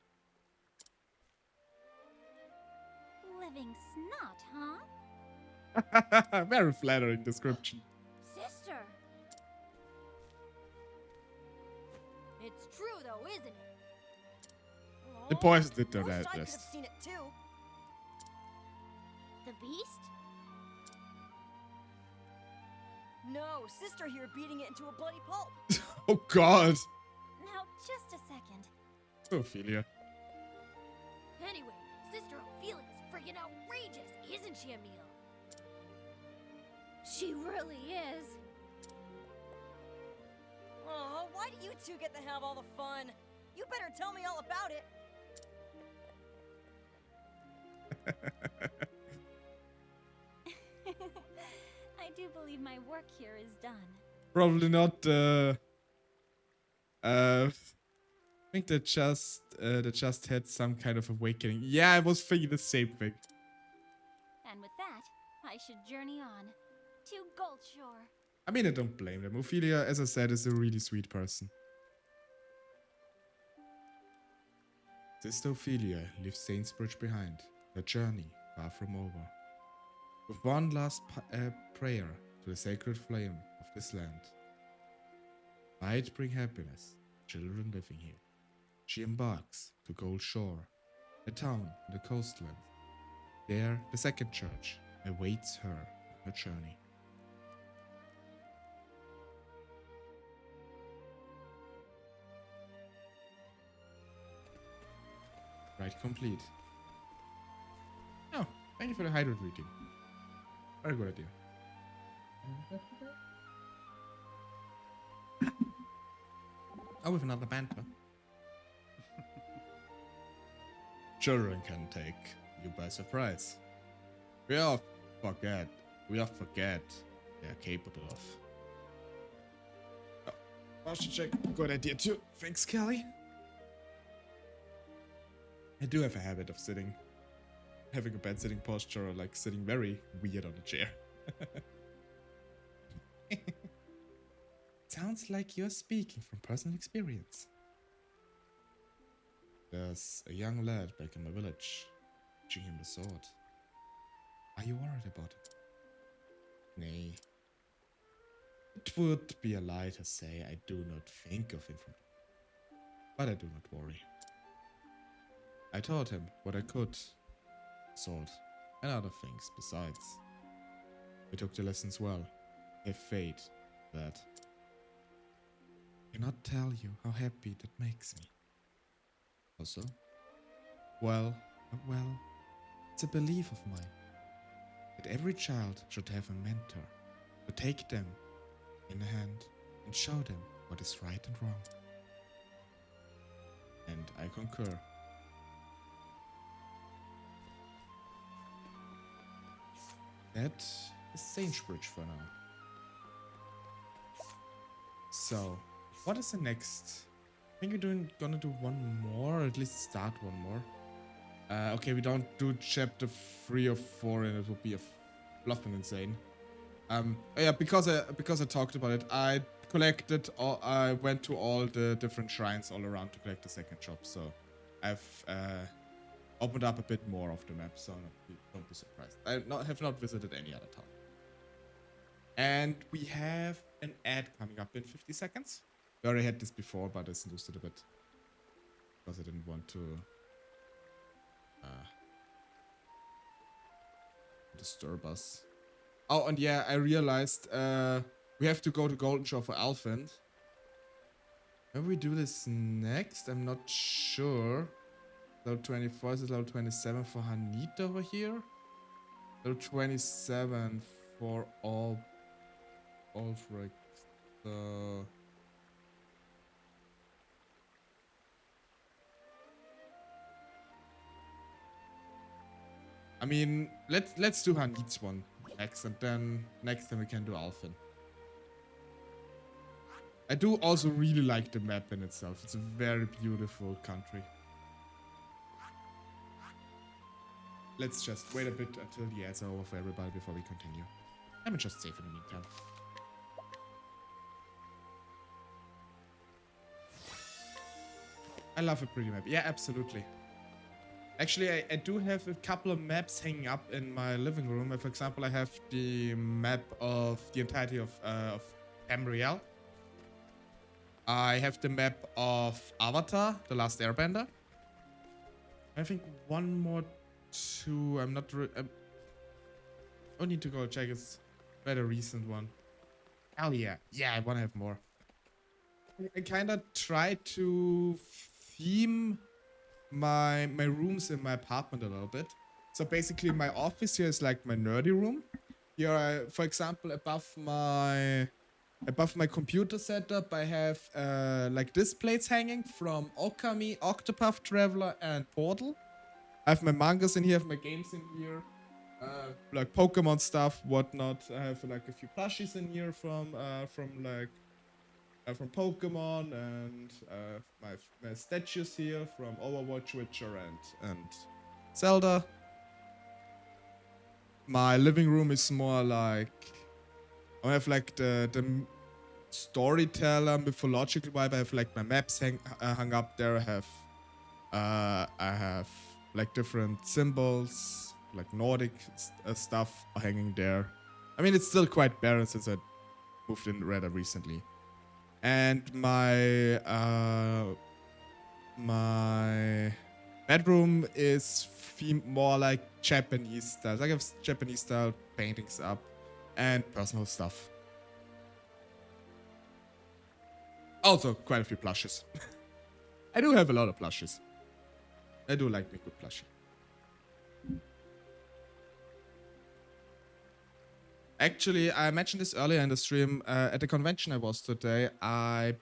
Living snot, huh? Very flattering description. Sister. It's true though, isn't it? The boys did their Most I could have best. seen it too. The beast? No, sister here beating it into a bloody pulp. Oh god. Now, just a second. Ophelia. Anyway, Sister Ophelia's freaking outrageous, isn't she, Emil? She really is. Oh, why do you two get to have all the fun? You better tell me all about it. I do believe my work here is done. Probably not. I think they just had some kind of awakening. Yeah, I was thinking the same thing. And with that, I should journey on to Goldshore. I mean, I don't blame them. Ophelia, as I said, is a really sweet person. Sister Ophelia leaves Saintsbridge behind, her journey far from over. With one last prayer to the sacred flame of this land, might bring happiness to children living here. She embarks to Gold Shore, a town in the coastlands. There, the second church awaits her on her journey. Right, complete. Oh, thank you for the hydrate reading. Very good idea. Oh, with another banter. Children can take you by surprise. We all forget they are capable of. Oh, posture check. Good idea too. Thanks, Kelly. I do have a habit of having a bad sitting posture, or like sitting very weird on a chair. Sounds like you're speaking from personal experience. There's a young lad back in my village, teaching him the sword. Are you worried about it? Nay. It would be a lie to say I do not think of him but I do not worry. I taught him what I could, sword, and other things besides. He took the lessons well. Have faith that. I cannot tell you how happy that makes me. Also, well, it's a belief of mine that every child should have a mentor to take them in the hand and show them what is right and wrong. And I concur. That is Saintsbridge for now. So, what is the next? I think we're gonna do one more, or at least start one more. Okay, we don't do chapter 3 or 4, and it would be a fluffing insane. Oh yeah, because I talked about it, I went to all the different shrines all around to collect the second job. So, I've opened up a bit more of the map. So don't be surprised. I have not visited any other town. And we have an ad coming up in 50 seconds. We already had this before, but I snoozed it a bit because I didn't want to disturb us. Oh, and yeah, I realized we have to go to Golden Shore for Alphen. When we do this next, I'm not sure. Level 24 is level 27 for Hanit over here. Level 27 for Ulfric. I mean, let's do Hanit's one next, and then next time we can do Alphen. I do also really like the map in itself. It's a very beautiful country. Let's just wait a bit until the ads are over for everybody before we continue. Let me just save in the meantime. I love a pretty map. Yeah, absolutely. Actually, I do have a couple of maps hanging up in my living room. For example, I have the map of the entirety of Tamriel. I have the map of Avatar, The Last Airbender. I think one more, two. I'm not. I need to go check. It's quite a recent one. Hell yeah! Yeah, I want to have more. I kind of try to theme my rooms in my apartment a little bit. So basically, my office here is like my nerdy room. Here, for example, above my computer setup, I have like displays hanging from Okami, Octopath Traveler, and Portal. I have my mangas in here, I have my games in here, like Pokemon stuff, whatnot. I have like a few plushies in here from Pokemon, and my statues here from Overwatch, Witcher, and Zelda. My living room is more like I have like the storyteller mythological vibe. I have like my maps hung up there. I have like different symbols, like Nordic stuff hanging there. I mean, it's still quite barren since I moved in rather recently. And my bedroom is more like Japanese style. I have Japanese style paintings up and personal stuff. Also, quite a few plushes. I do have a lot of plushes. I do like me good plushie. Actually, I mentioned this earlier in the stream. At the convention I was today, I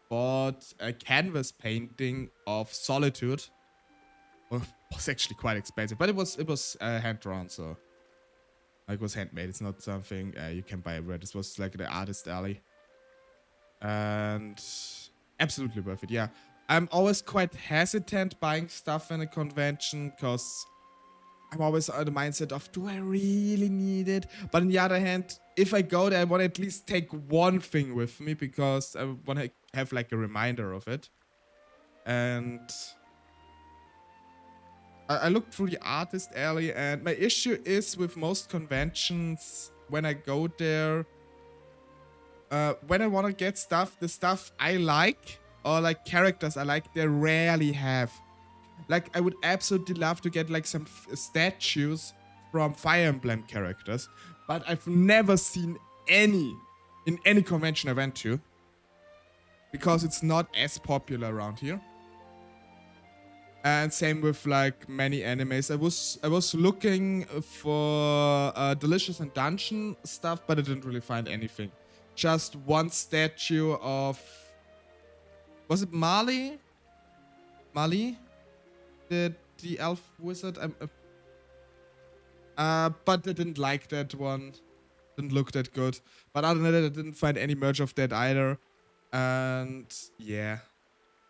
bought a canvas painting of Solitude. Well, it was actually quite expensive, but it was hand drawn, so like it was handmade. It's not something you can buy everywhere. This was like the artist alley, and absolutely worth it. Yeah, I'm always quite hesitant buying stuff in a convention because I'm always on the mindset of, do I really need it? But on the other hand, if I go there, I want to at least take one thing with me because I want to have like a reminder of it. And I looked through the artist alley, and my issue is with most conventions when I go there, when I want to get stuff, the stuff I like or like characters I like, they rarely have. Like, I would absolutely love to get like some statues from Fire Emblem characters, but I've never seen any in any convention I went to because it's not as popular around here. And same with like many animes. I was looking for Delicious and Dungeon stuff, but I didn't really find anything. Just one statue of, was it Marley? Marley? The elf wizard? But I didn't like that one. Didn't look that good. But other than that, I didn't find any merch of that either. And yeah.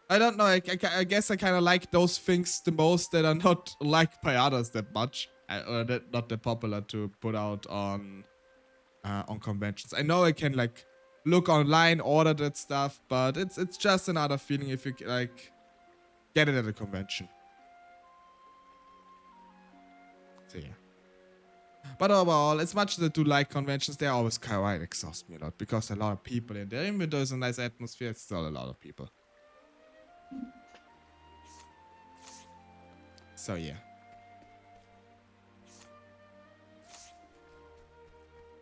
I don't know, I guess I kind of like those things the most that are not liked by others that much. Or that not that popular to put out on conventions. I know I can like look online, order that stuff, but it's just another feeling if you like get it at a convention. So yeah. But overall, as much as I do like conventions, they always quite exhaust me a lot because a lot of people in there. Even though there's a nice atmosphere, it's still a lot of people. So yeah.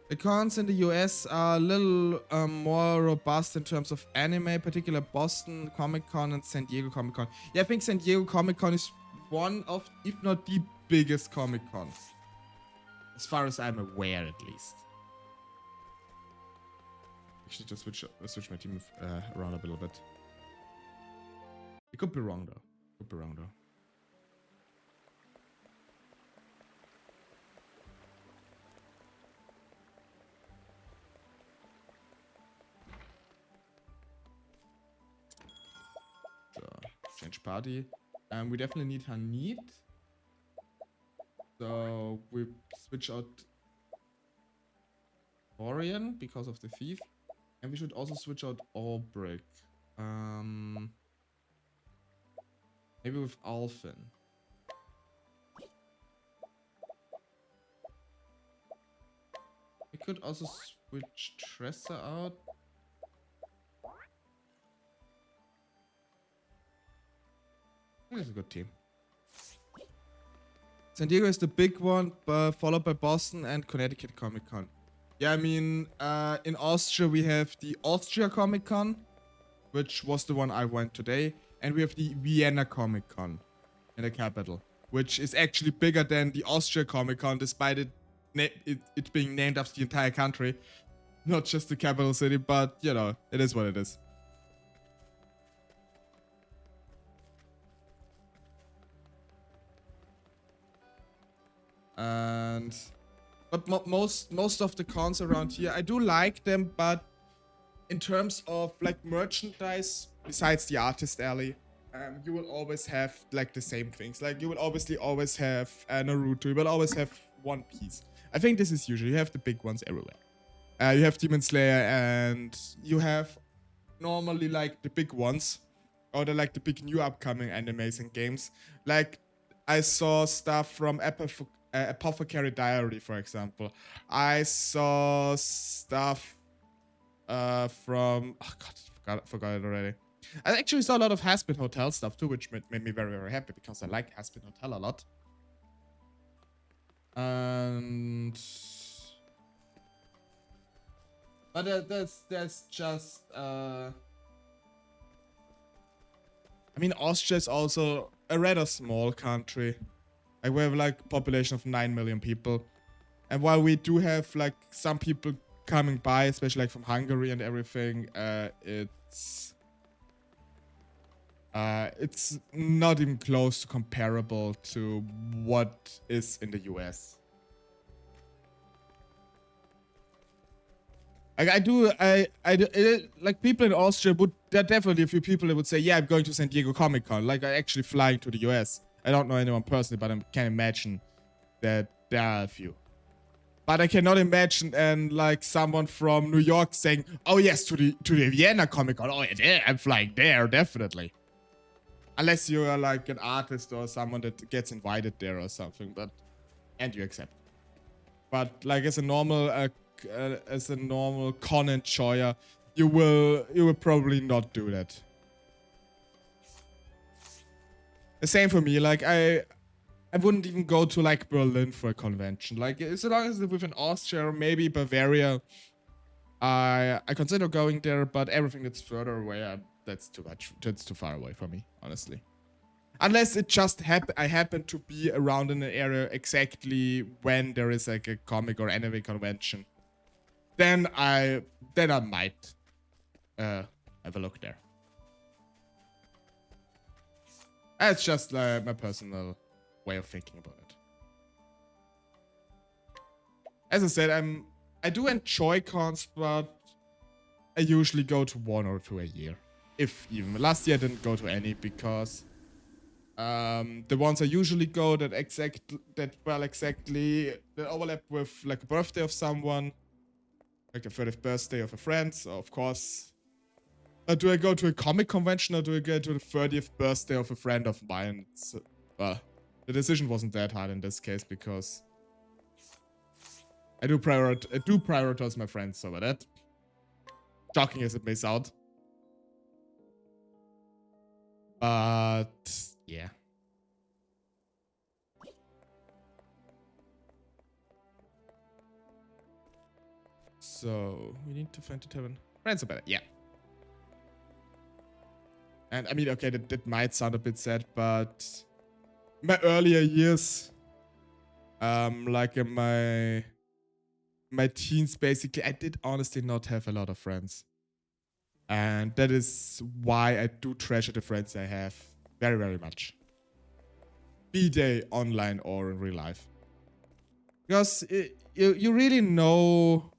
The cons in the US are a little more robust in terms of anime, particularly Boston Comic Con and San Diego Comic Con. Yeah, I think San Diego Comic Con is one of, if not the biggest Comic Cons. As far as I'm aware, at least. Actually, just switch my team around a little bit. It could be wrong though. So, change party. We definitely need Hanit. So we switch out Orion because of the thief. And we should also switch out Albrick. Maybe with Alfin. We could also switch Tressa out. I think it's a good team. San Diego is the big one, but followed by Boston and Connecticut Comic Con. Yeah, I mean, in Austria we have the Austria Comic Con, which was the one I went today. And we have the Vienna Comic Con in the capital, which is actually bigger than the Austria Comic Con, despite it being named after the entire country. Not just the capital city, but, you know, it is what it is. But most of the cons around here, I do like them, but in terms of like merchandise, besides the artist alley, you will always have like the same things. Like you will obviously always have Naruto, you will always have One Piece. I think this is usually, you have the big ones everywhere. You have Demon Slayer, and you have normally like the big ones, or like the big new upcoming animes and games. Like I saw stuff from Apothecary Diary, for example. I saw stuff from... Oh god, forgot it already. I actually saw a lot of Hazbin Hotel stuff too, which made me very, very happy, because I like Hazbin Hotel a lot. And... But there's just... I mean, Austria is also a rather small country. Like, we have like a population of 9 million people. And while we do have like some people coming by, especially like from Hungary and everything, it's not even close to comparable to what is in the US. Like like people in Austria there are definitely a few people that would say, yeah, I'm going to San Diego Comic Con. Like, I'm actually flying to the US. I don't know anyone personally, but I can imagine that there are a few. But I cannot imagine like someone from New York saying, oh yes, to the Vienna Comic Con. Oh yeah, I'm flying there, definitely. Unless you are like an artist or someone that gets invited there or something, and you accept. But like as a normal con enjoyer, you will probably not do that. The same for me. Like I wouldn't even go to like Berlin for a convention. Like as long as it's within Austria or maybe Bavaria, I consider going there. But everything that's further away, that's too much. That's too far away for me, honestly. Unless it just I happen to be around in an area exactly when there is like a comic or anime convention, then I might have a look there. That's just like my personal way of thinking about it. As I said, I do enjoy cons, but I usually go to 1 or 2 a year, if even. Last year I didn't go to any because the ones I usually go that overlap with like a birthday of someone, like a 30th birthday of a friend. So of course, do I go to a comic convention or do I go to the 30th birthday of a friend of mine? So, well, the decision wasn't that hard in this case because I do prioritize my friends over that. Shocking as it may sound. But yeah. So we need to find the tavern. Friends are better, yeah. And I mean, okay, that might sound a bit sad, but my earlier years, like in my teens, basically, I did honestly not have a lot of friends. And that is why I do treasure the friends I have very, very much. Be they online or in real life. Because you really know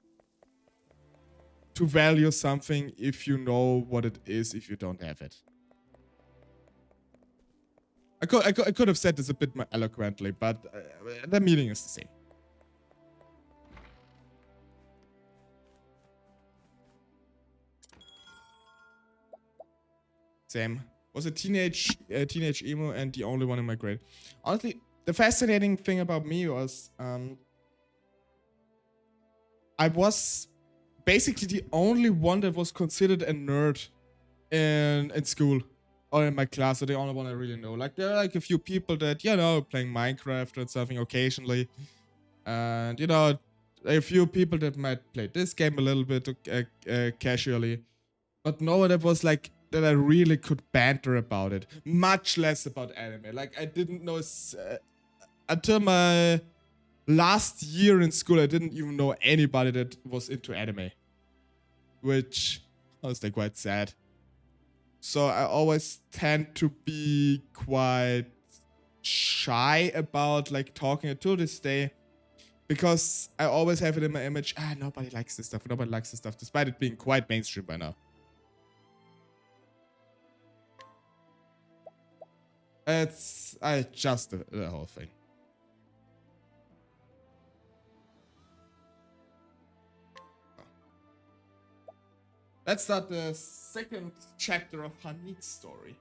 to value something if you know what it is if you don't have it. I could have said this a bit more eloquently, but the meaning is the same. Same. Was a teenage emo and the only one in my grade. Honestly, the fascinating thing about me was I was basically the only one that was considered a nerd in school or in my class. So the only one I really know. Like there are like a few people that, you know, playing Minecraft or something occasionally, and you know, a few people that might play this game a little bit casually, but no one that was like that I really could banter about it. Much less about anime. Like, I didn't know until my last year in school, I didn't even know anybody that was into anime, which was like quite sad. So I always tend to be quite shy about like talking to this day, because I always have it in my image, nobody likes this stuff, despite it being quite mainstream by now. It's just the whole thing. Let's start the second chapter of Hanit's story.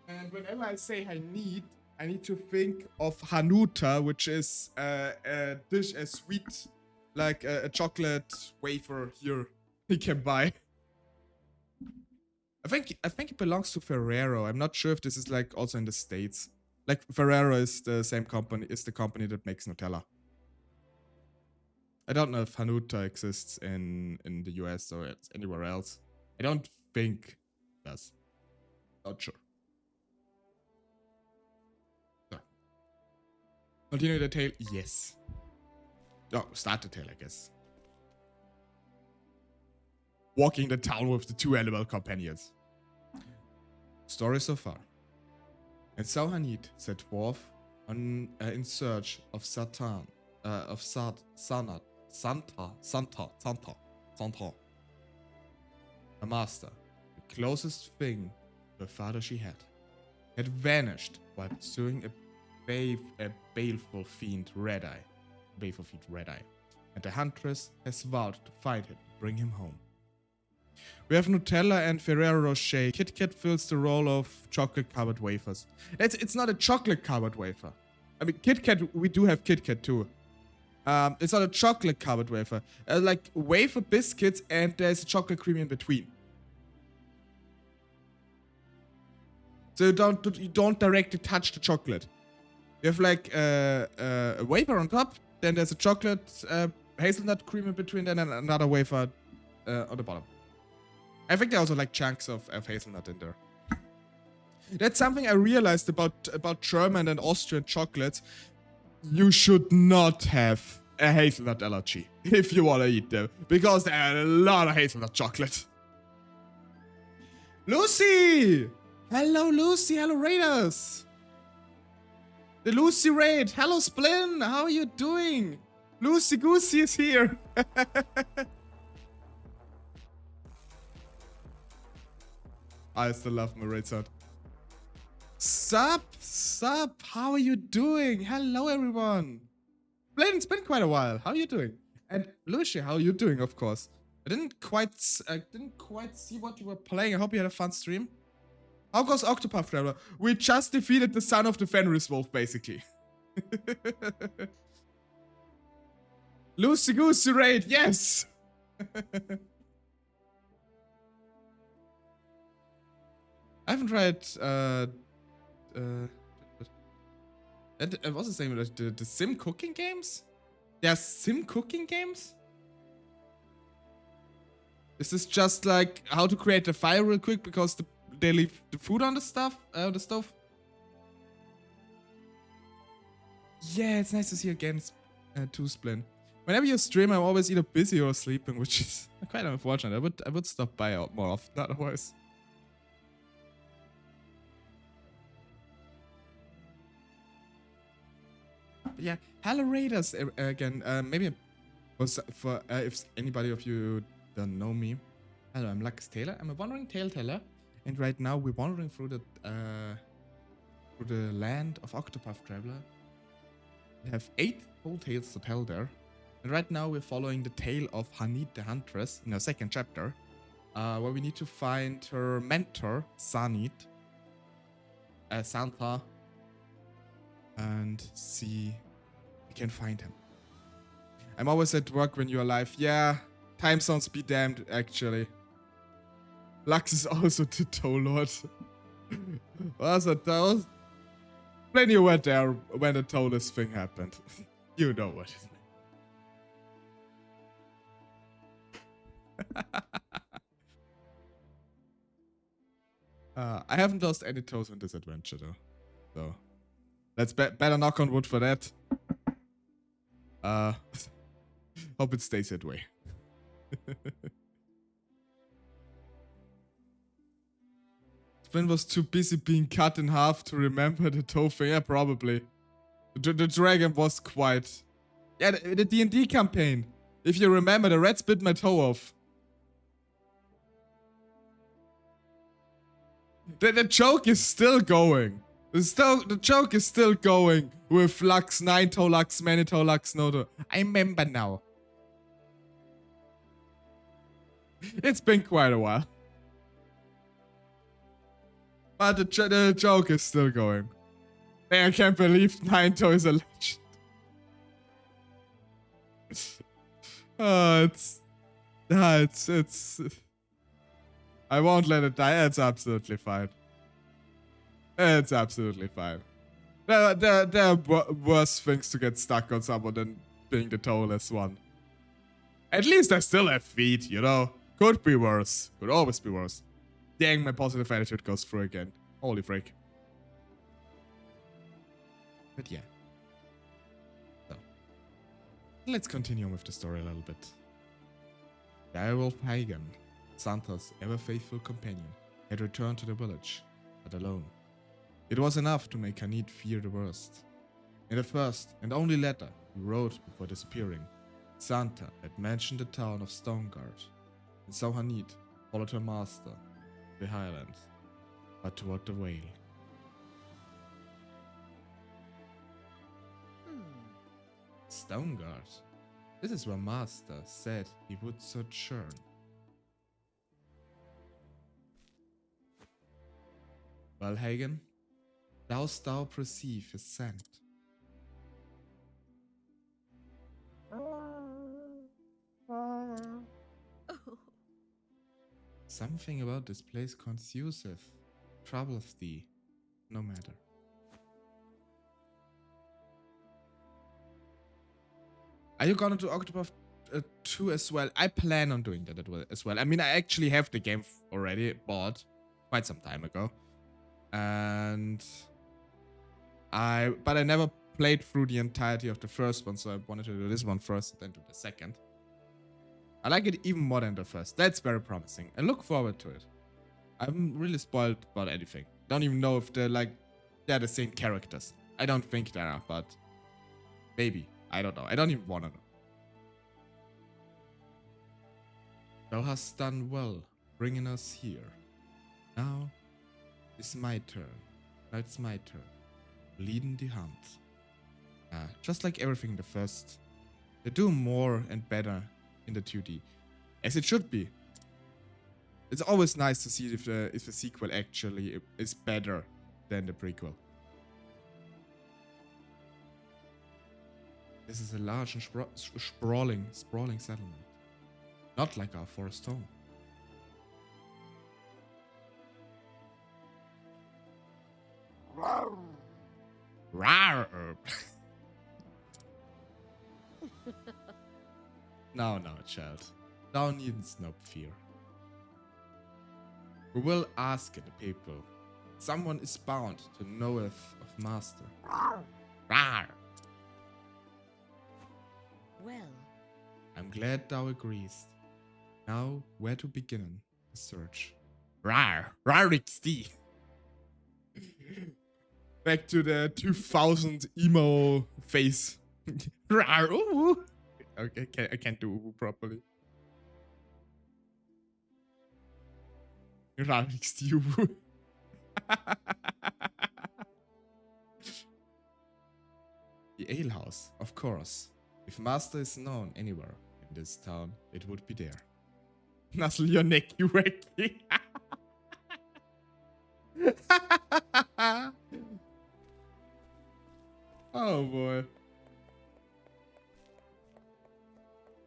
And whenever I say Hanit, I need to think of Hanuta, which is a dish, a sweet, like a chocolate wafer here you can buy. I think it belongs to Ferrero. I'm not sure if this is like also in the States. Like Ferrero is the same company, is the company that makes Nutella. I don't know if Hanuta exists in the US or it's anywhere else. I don't think it does. Not sure. So. Continue the tale? Yes. Oh, start the tale, I guess. Walking the town with the two animal companions. Story so far. And so Hanit set forth in search of Satan, Santa, a master, the closest thing to a father she had vanished while pursuing a baleful fiend Red-Eye. And the huntress has vowed to find him and bring him home. We have Nutella and Ferrero Rocher. Kit Kat fills the role of chocolate-covered wafers. It's not a chocolate-covered wafer. I mean, Kit Kat, we do have Kit Kat too. It's not a chocolate-covered wafer. Like wafer biscuits, and there's a chocolate cream in between. So you don't directly touch the chocolate. You have like a wafer on top, then there's a chocolate hazelnut cream in between, then another wafer on the bottom. I think there are also like chunks of hazelnut in there. That's something I realized about German and Austrian chocolates. You should not have a hazelnut allergy if you want to eat them, because there are a lot of hazelnut chocolate. Lucy! Hello, Lucy. Hello, Raiders. The Lucy Raid. Hello, Splin. How are you doing? Lucy Goosey is here. I still love my raid sound. Sup? How are you doing? Hello, everyone. Splin, it's been quite a while. How are you doing? And Lucy, how are you doing? Of course. I didn't quite see what you were playing. I hope you had a fun stream. How goes Octopath Traveler? We just defeated the son of the Fenris Wolf, basically. Lucy Goosey Raid, yes! I haven't tried, what's the name of the sim cooking games? There are sim cooking games? Is this just like how to create a fire real quick because they leave the food on the stove? Yeah, it's nice to see you again, too, Splin. Whenever you stream, I'm always either busy or sleeping, which is quite unfortunate. I would stop by more often otherwise. But yeah, hello Raiders again. Maybe for if anybody of you don't know me, hello, I'm LuxTaleor. I'm a wandering tale teller, and right now we're wandering through the land of Octopath Traveler. We have 8 whole tales to tell there, and right now we're following the tale of Hanit the Huntress in our second chapter, where we need to find her mentor Santa, and see if we can find him. I'm always at work when you're alive. Yeah, time zones be damned, actually. Lux is also the Toll Lord. What's a Toll? When you were there when the Tollus thing happened. You know what it meant. I haven't lost any toes on this adventure though. So let's better knock on wood for that. Hope it stays that way. Sven was too busy being cut in half to remember the toe thing. Yeah, probably. The dragon was quite... Yeah, the D&D campaign. If you remember, the rats bit my toe off. The joke is still going. The joke is still going with Lux, 9-toe Lux, many-toe Lux, no-toe. I remember now. It's been quite a while. But the joke is still going. I can't believe 9-toe is a legend. It's... I won't let it die. It's absolutely fine. It's absolutely fine. There are worse things to get stuck on someone than being the toeless one. At least I still have feet, you know? Could be worse. Could always be worse. Dang, my positive attitude goes through again. Holy frick. But yeah. So, let's continue with the story a little bit. Direwolf Hagen, Santa's ever-faithful companion, had returned to the village, but alone. It was enough to make Hanit fear the worst. In the first and only letter he wrote before disappearing, Santa had mentioned the town of Stoneguard, and so Hanit followed her master to the highlands, but toward the Vale. Stoneguard? This is where Master said he would sojourn. Well, Hagen, dost thou perceive his scent? Something about this place conducive, troubleth thee, no matter. Are you gonna do Octopath 2 as well? I plan on doing that as well. I mean, I actually have the game already bought quite some time ago. And but I never played through the entirety of the first one, so I wanted to do this one first, then do the second. I like it even more than the first. That's very promising. I look forward to it. I'm really spoiled about anything. Don't even know if they're the same characters. I don't think they are, but maybe. I don't know. I don't even want to know. Thou hast done well bringing us here. Now it's my turn. Now it's my turn. Leading the hunt. Just like everything in the first, they do more and better in the 2D, as it should be. It's always nice to see if the sequel actually is better than the prequel. This is a large and sprawling settlement, not like our forest home. Rawr. No, child. Thou needn't no fear. We will ask the people. Someone is bound to knoweth of Master. Rawr. Well, I'm glad thou agreest. Now, where to begin the search? Rawr! XD! Back to the 2000 emo face. Rawr! Ooh. Okay, I can't do ooh properly. Rawr XD ooh. The alehouse, of course. If Master is known anywhere in this town, it would be there. Nuzzle your necky wacky. Oh boy.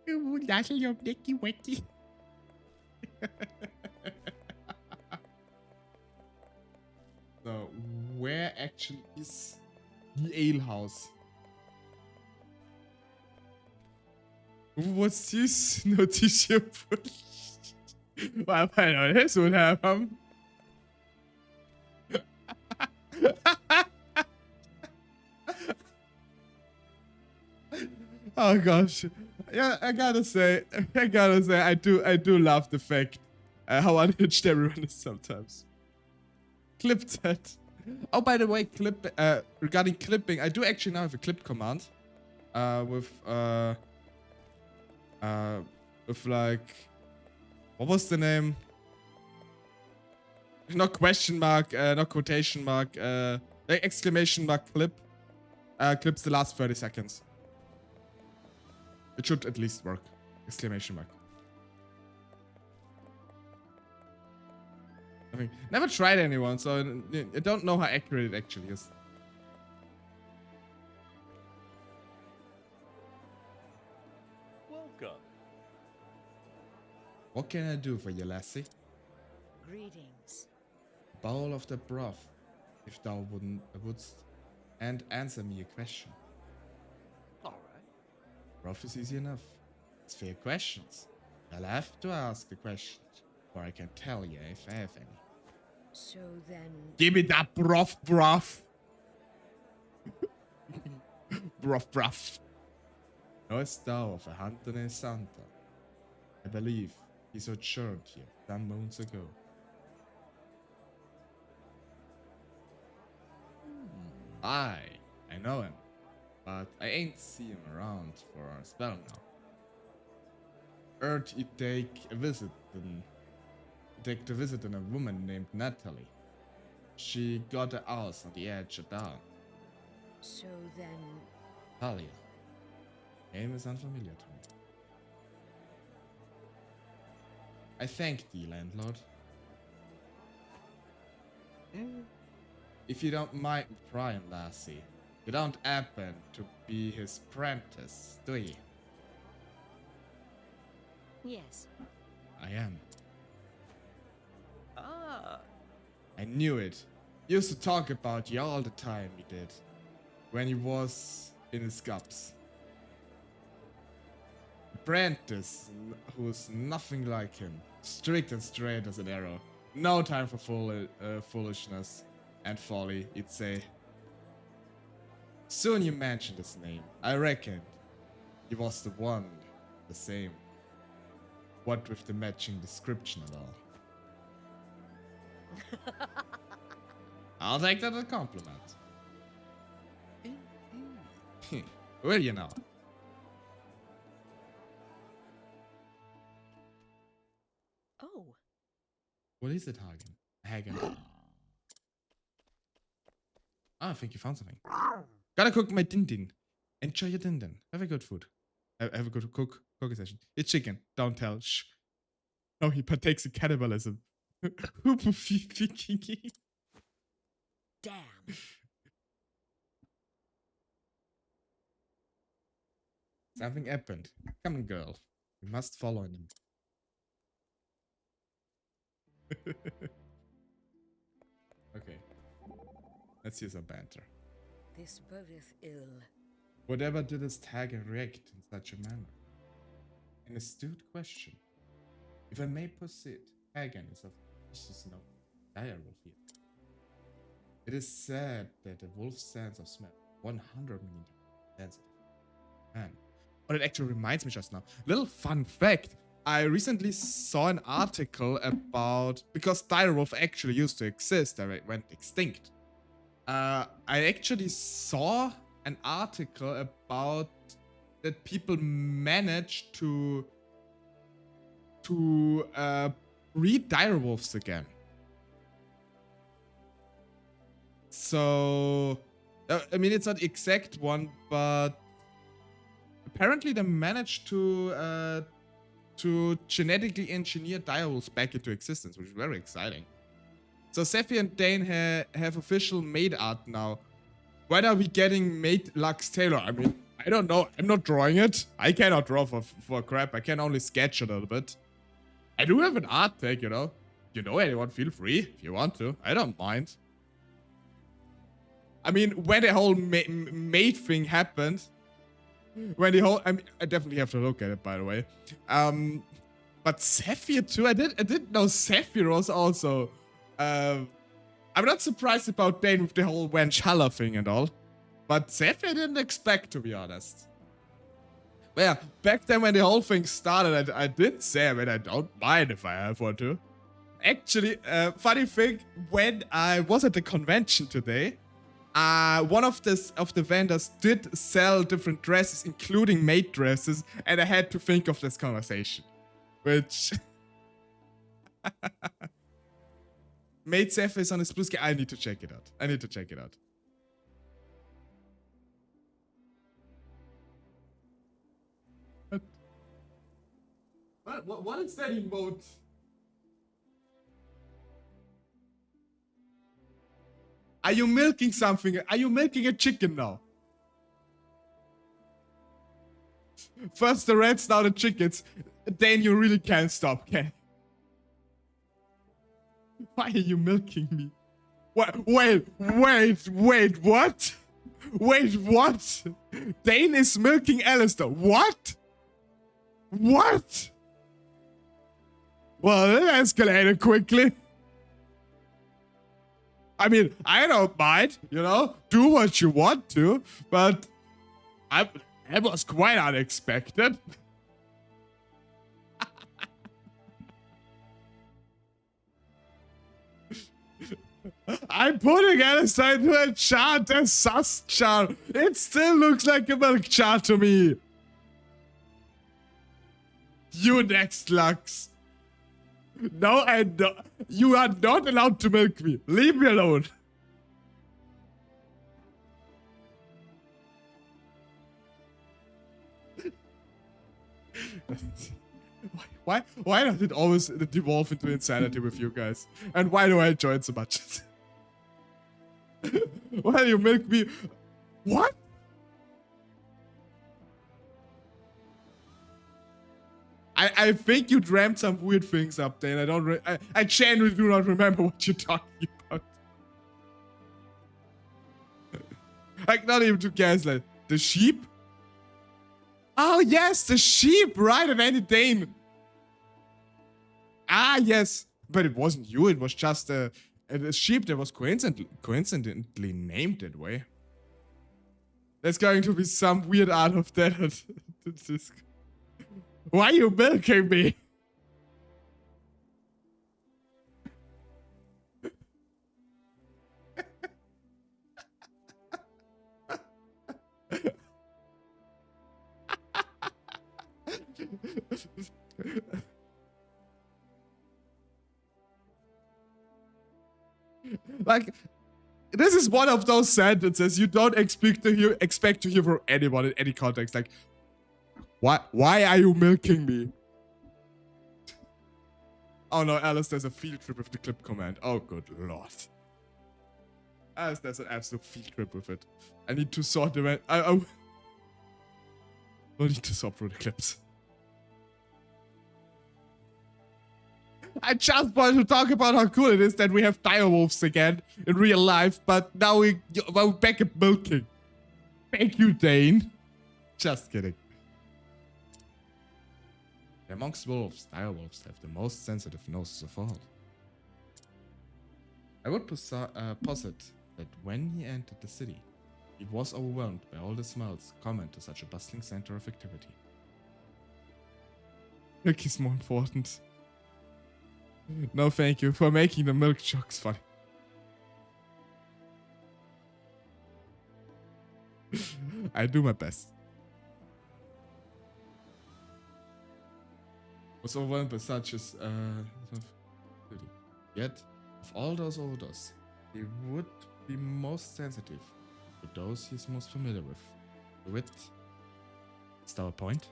Ooh, nuzzle your necky wacky. So, where actually is the alehouse? What's this? Noticeable. Well, I know this would have him. Oh gosh. Yeah, I gotta say, I do love the fact how unhinged everyone is sometimes. Clip that. Oh, by the way, regarding clipping, I do actually now have a clip command. With like, what was the name? Not question mark, not quotation mark, like exclamation mark clip. Clips the last 30 seconds. It should at least work. Exclamation mark. I mean, never tried anyone, so I don't know how accurate it actually is. Welcome. What can I do for you, lassie? Greetings. Bowl of the broth, if thou wouldst, and answer me a question. All right. Broth is easy enough. It's fair questions. I'll have to ask the questions, or I can tell you if I have any. So then, Give me that broth. broth. Knowest thou of a hunter named Santa? I believe he sojourned here some moons ago. I know him, but I ain't see him around for a spell now. Heard he take a visit on a woman named Natalie. She got a house on the edge of town. so then, Talia. Name is unfamiliar to me. I thank thee, landlord. If you don't mind prying, lassie, you don't happen to be his apprentice, do you? yes. I am. Ah. I knew it. He used to talk about you all the time, he did. When he was in his cups. Apprentice, who's nothing like him. Strict and straight as an arrow. No time for foolishness and folly, he'd say. Soon you mentioned his name. I reckoned he was the one, the same. What with the matching description and all. I'll take that as a compliment. Will you now? Oh, What is it, Hagen? Ah, I think you found something. Gotta cook my din-din. Enjoy your din-din. Have a good food. Have a good cooking session. It's chicken. Don't tell. Shh. No, he partakes in cannibalism. damn. Something happened. Come on, girl. We must follow him. Okay. Let's hear some banter. This bodeth ill. Whatever didst Hagen react in such a manner? An astute question. If I may proceed, Hagen is of vicious no dire wolf here. It is said that a wolf's sense of smell 100 million sensitive. Man. But it actually reminds me just now. Little fun fact. I recently saw an article about, because direwolf actually used to exist, they went extinct. I actually saw an article about that people managed to breed direwolves again. So, I mean, it's not the exact one, but apparently they managed to genetically engineer direwolves back into existence, which is very exciting. So Sephi and Dane have official maid art now. When are we getting maid LuxTaleor? I mean, I don't know. I'm not drawing it. I cannot draw for crap. I can only sketch a little bit. I do have an art tag, you know. You know anyone, feel free if you want to. I don't mind. I mean, when the whole maid thing happened, when the whole, I mean, I definitely have to look at it, by the way. But Zephyr too. I didn't know Zephyr was also. I'm not surprised about Dane with the whole Wenchalla thing and all, but Zephyr I didn't expect, to be honest. But yeah, back then when the whole thing started, I did say, I mean, I don't mind if I have one too. Actually, funny thing, when I was at the convention today, one of the vendors did sell different dresses, including maid dresses, and I had to think of this conversation. Which... Maid Zephyr is on his blue sky. I need to check it out. I need to check it out. What is that emote? Are you milking something? Are you milking a chicken now? First the rats, now the chickens. Then you really can't stop, can you? Why are you milking me? What? Wait, what? Wait, what? Dane is milking Alistair. What? What? Well, it escalated quickly. I mean, I don't mind, you know? Do what you want to, but it was quite unexpected. I'm putting Alistair into a chart, a sus chart. It still looks like a milk chart to me. You next, Lux. No, you are not allowed to milk me. Leave me alone. Why does it always devolve into insanity with you guys? And why do I enjoy it so much? Well, you milk me. What? I think you dreamt some weird things up there, and I genuinely do not remember what you're talking about. Like, not even to gaslight. The sheep? Oh, yes, the sheep, right? And Andy Dane. Ah, yes. But it wasn't you, it was just a sheep that was coincidentally named that way. There's going to be some weird art of that. Why are you milking me? Like, this is one of those sentences you don't expect to hear from anyone in any context. Like, why are you milking me? Oh no, Alice, there's a field trip with the clip command. Oh, good lord. Alice, there's an absolute field trip with it. I need to sort them. I need to sort through the clips. I just wanted to talk about how cool it is that we have direwolves again in real life, but now we're back at milking. Thank you, Dane. Just kidding. Amongst wolves, direwolves have the most sensitive noses of all. I would posit that when he entered the city, he was overwhelmed by all the smells common to such a bustling center of activity. Milk is more important. No, thank you for making the milk jokes funny. I do my best. Was overwhelmed by such as yet, of all those odors, he would be most sensitive to those he's most familiar with. Is that our point?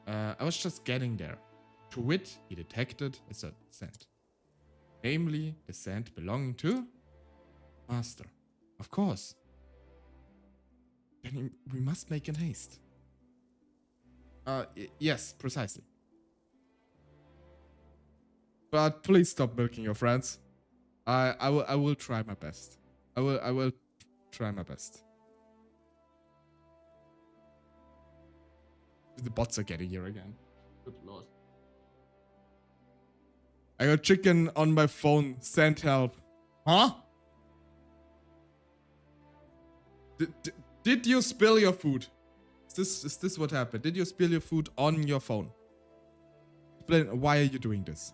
I was just getting there. To wit, he detected a certain scent. Namely, the scent belonging to Master. Of course. Then we must make in haste. Yes, precisely. But please stop milking your friends. I will try my best. I will try my best. The bots are getting here again. Good lord. I got chicken on my phone. Send help. Huh? Did you spill your food? Is this what happened? Did you spill your food on your phone? Explain, why are you doing this?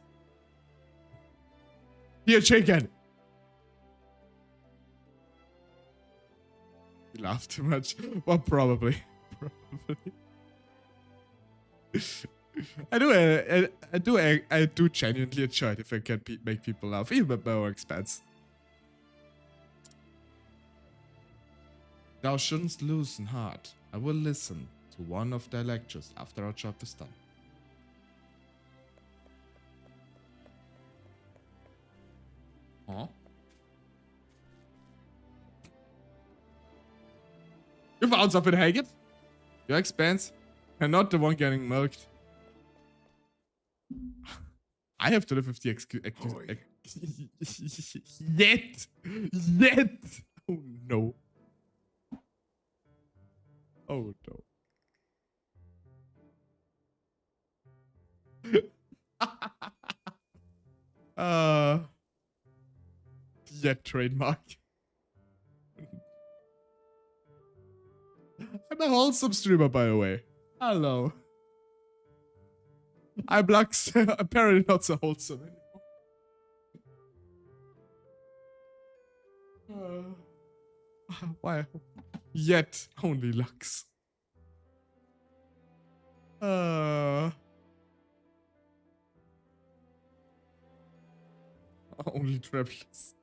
Here, chicken! You laugh too much. Well, probably. Probably. I do genuinely enjoy it if I can make people laugh, even at my own expense. Thou shouldn't loosen heart. I will listen to one of their lectures after our job is done. Huh? You found something, Hagen? Your expense? And not the one getting milked. I have to live with the Yet! Oh no. Oh no. Yet trademark. I'm a wholesome streamer, by the way. Hello. I'm Lux. Apparently not so wholesome anymore. Why? Yet only Lux. Only travelers.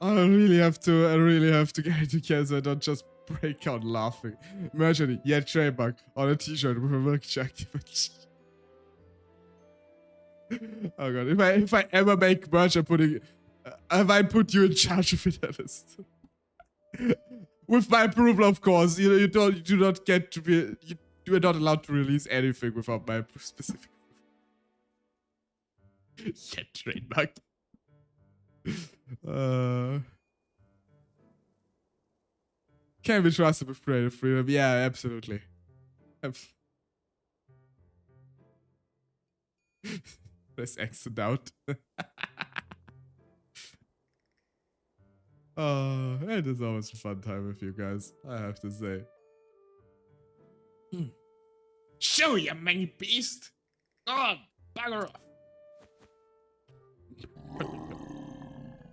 I really have to get it together so I don't just break out laughing. Imagine yet trademark on a t-shirt with a milk activation. Oh god, if I ever make merch, I'm putting if I put you in charge of it, Alice. With my approval, of course. You do not get to be, you are not allowed to release anything without my specific yet trademark. Can be trusted with creative freedom. Yeah, absolutely. There's exit out. It is always a fun time with you guys, I have to say. Show you, mangy beast! God, bugger off!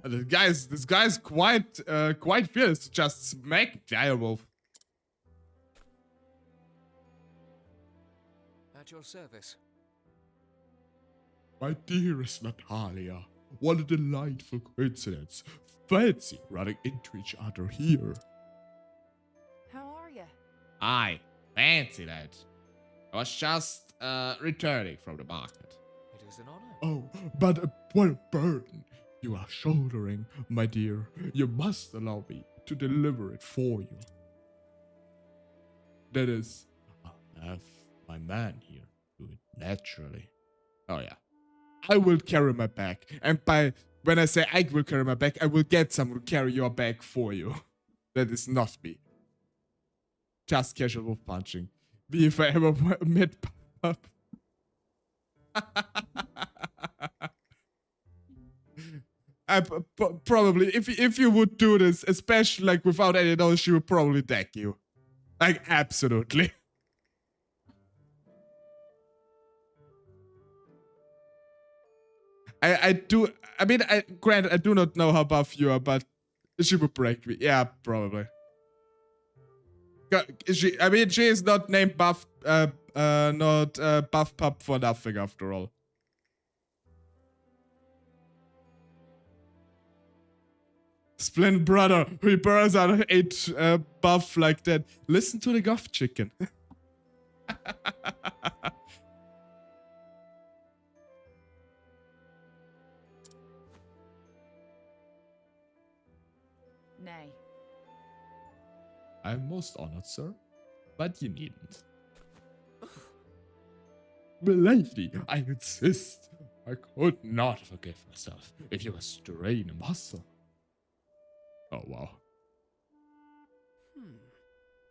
This guy's quite fierce to just smack Direwolf. At your service. My dearest Natalia, what a delightful coincidence. Fancy running into each other here. How are you? Aye, fancy that. I was just returning from the market. It is an honor. Oh, but what a burden you are shouldering, my dear. You must allow me to deliver it for you. That is, I'll have my man here do it naturally. Oh yeah. I will carry my bag. And when I say I will carry my bag, I will get someone to carry your bag for you. That is not me. Just casual wolf punching. Wie if I ever met Pup. Probably, if you would do this, especially like without any knowledge, she would probably deck you. Like, absolutely. Granted, I do not know how buff you are, but she would break me. Yeah, probably. She is not named Buff, Buff Pup for nothing, after all. Splint brother, we burns out 8 buff like that. Listen to the guff chicken. Nay. I'm most honored, sir, but you needn't. Believe me, I insist. I could not forgive myself if you were strain a muscle. Oh, wow.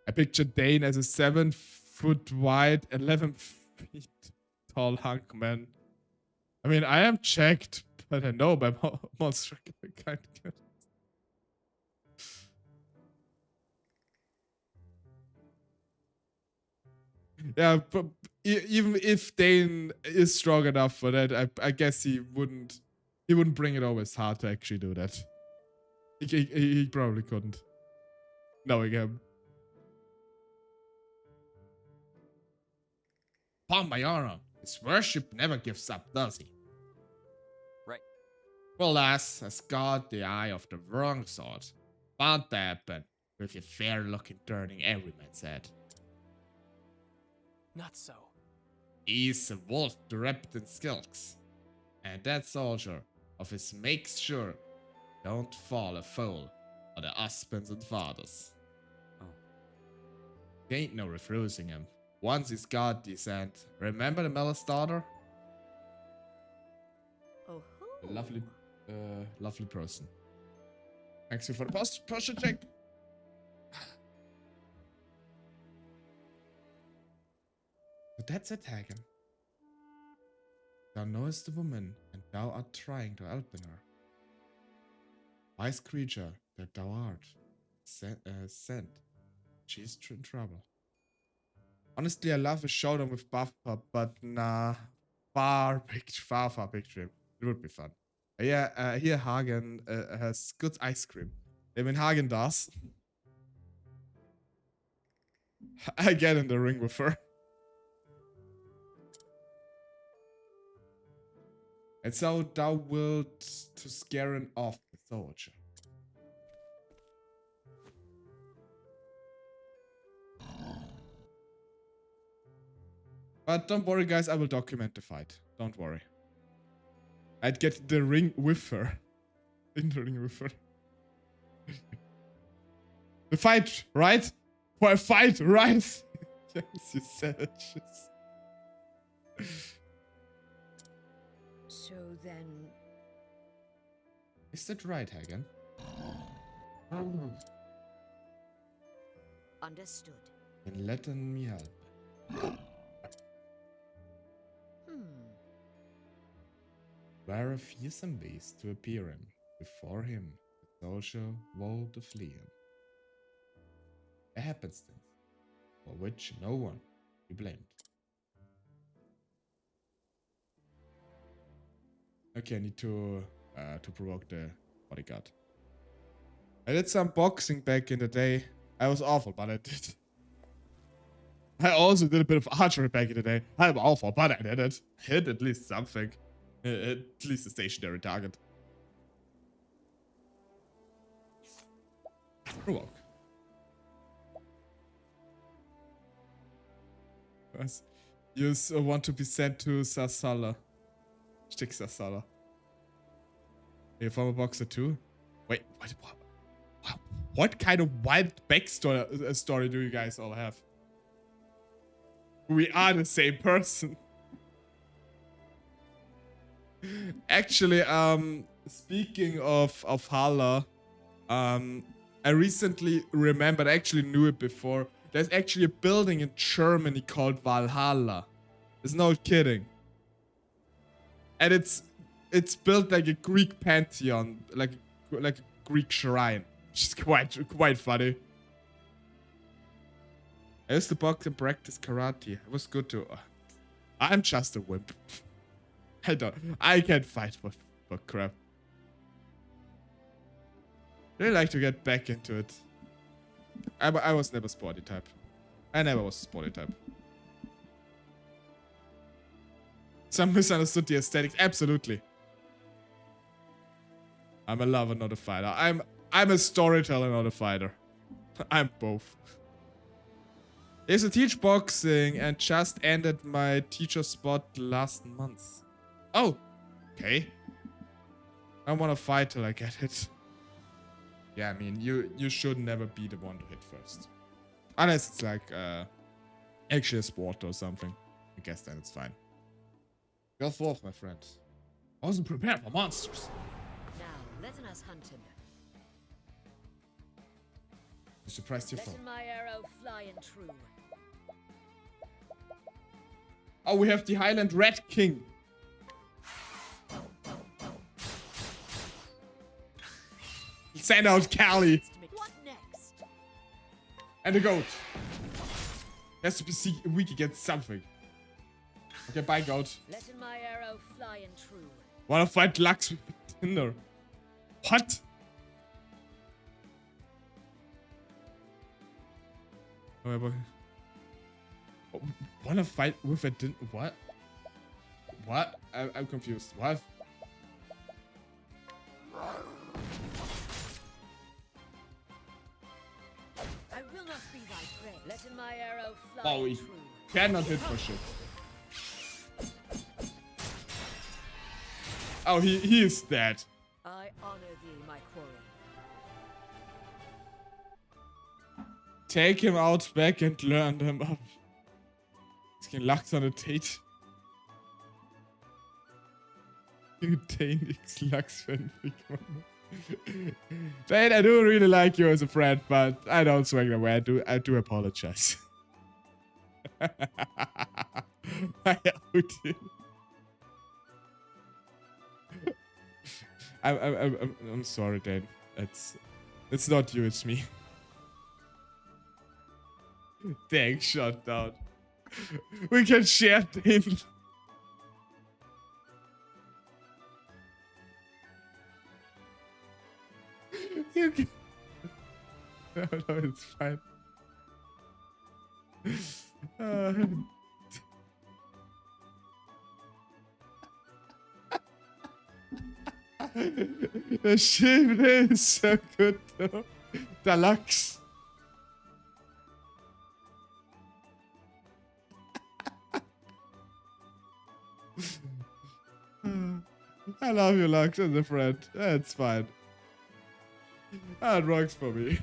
I picture Dane as a 7 foot wide, 11 feet tall hunk man. I mean, I am checked, but I know my monster kind of. Yeah, but even if Dane is strong enough for that, I guess he wouldn't bring it over his heart to actually do that. He probably couldn't. Knowing him. Upon my honor, his worship never gives up, does he? Right. Well, lass has got the eye of the wrong sort. Bound to happen with your fair-looking turning every man's head. Not so. He's a wolf wrapped in skulks, and that soldier of his makes sure don't fall a fool of the husbands and fathers. Oh. There ain't no refusing him. Once he's got descent. Remember the Mellis daughter? Oh, A lovely person. Thanks you for the posture check. But that's it, Hagen. Thou knowest the woman, and thou art trying to help in her. Wise creature that thou art, sent. She's in trouble. Honestly, I love a showdown with Buff-Pup, but nah, far big trip. It would be fun. Yeah, here Hagen has good ice cream. I mean, Hagen does. I get in the ring with her. And so thou wilt to scaring off the soldier. But don't worry, guys, I will document the fight. Don't worry. I'd get the ring with her. In the ring with her. The fight, right? For a fight, right? Yes, you savages. So then... Is that right, Hagen? Understood. Then let me help. Were a fearsome beast to appear him, before him, the soldier vowed to flee him. A happenstance, for which no one be blamed. Okay, I need to provoke the bodyguard. I did some boxing back in the day. I was awful, but I did. I also did a bit of archery back in the day. I'm awful, but I did it. Hit at least something. At least a stationary target. Provoke. Was? You want to be sent to Sarsala. Stick Sarsala. Are you former boxer too? Wait, what kind of wild backstory story do you guys all have? We are the same person. Actually, speaking of Hala, I recently remembered, I actually knew it before. There's actually a building in Germany called Valhalla. It's no kidding. And it's built like a Greek pantheon, like a Greek shrine, which is quite funny. I used to box and practice karate. It was good to. I'm just a wimp. I can't fight for crap. Really like to get back into it. I was never sporty type. I never was sporty type. Some misunderstood the aesthetics. Absolutely. I'm a lover, not a fighter. I'm a storyteller, not a fighter. I'm both. I used to teach boxing and just ended my teacher spot last month. Oh, okay. I want to fight till I get it. Yeah, I mean, you should never be the one to hit first. Unless it's like actually a sport or something. I guess then it's fine. Go forth, my friend. I wasn't prepared for monsters. Now, let us hunt him. You surprised your foe. Let my arrow fly and true. Oh, we have the Highland Red King. Send out Callie What next? and the goat. Has to be weak against something. Okay, bye, goat. Letting my arrow fly and true. Wanna fight Lux with Tinder? What? Oh, wanna fight with a what? What? I'm confused. What? I will not be thy prey. Letting my arrow fly Oh, and he true. cannot hit for shit. Oh, he is dead. I honor thee, my quarry. Take him out back and learn them up. He's getting Lux on a date. X Lux fanfic. Dane, I do really like you as a friend, but I don't swing the way. I do apologize. I'm sorry, Dane. It's not you, it's me. Dang, shut down. We can share Dane. You can... No, it's fine. The ship is so good though. The Lux. I love you, Lux, as a friend. That's fine. That works for me.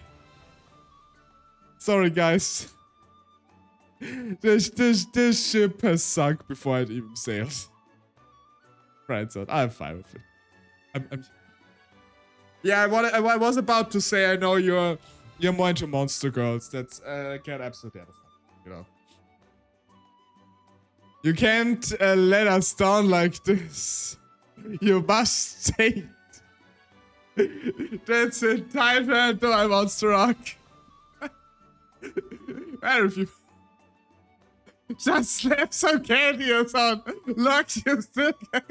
Sorry, guys. This ship has sunk before it even sailed. Right, so I'm fine with it. Yeah, I was about to say. I know you're more into monster girls. That's I can absolutely understand. You know, you can't let us down like this. You must say that's it. Time to my monster rock. Where if you just slap some candy or something, Lux, you still can.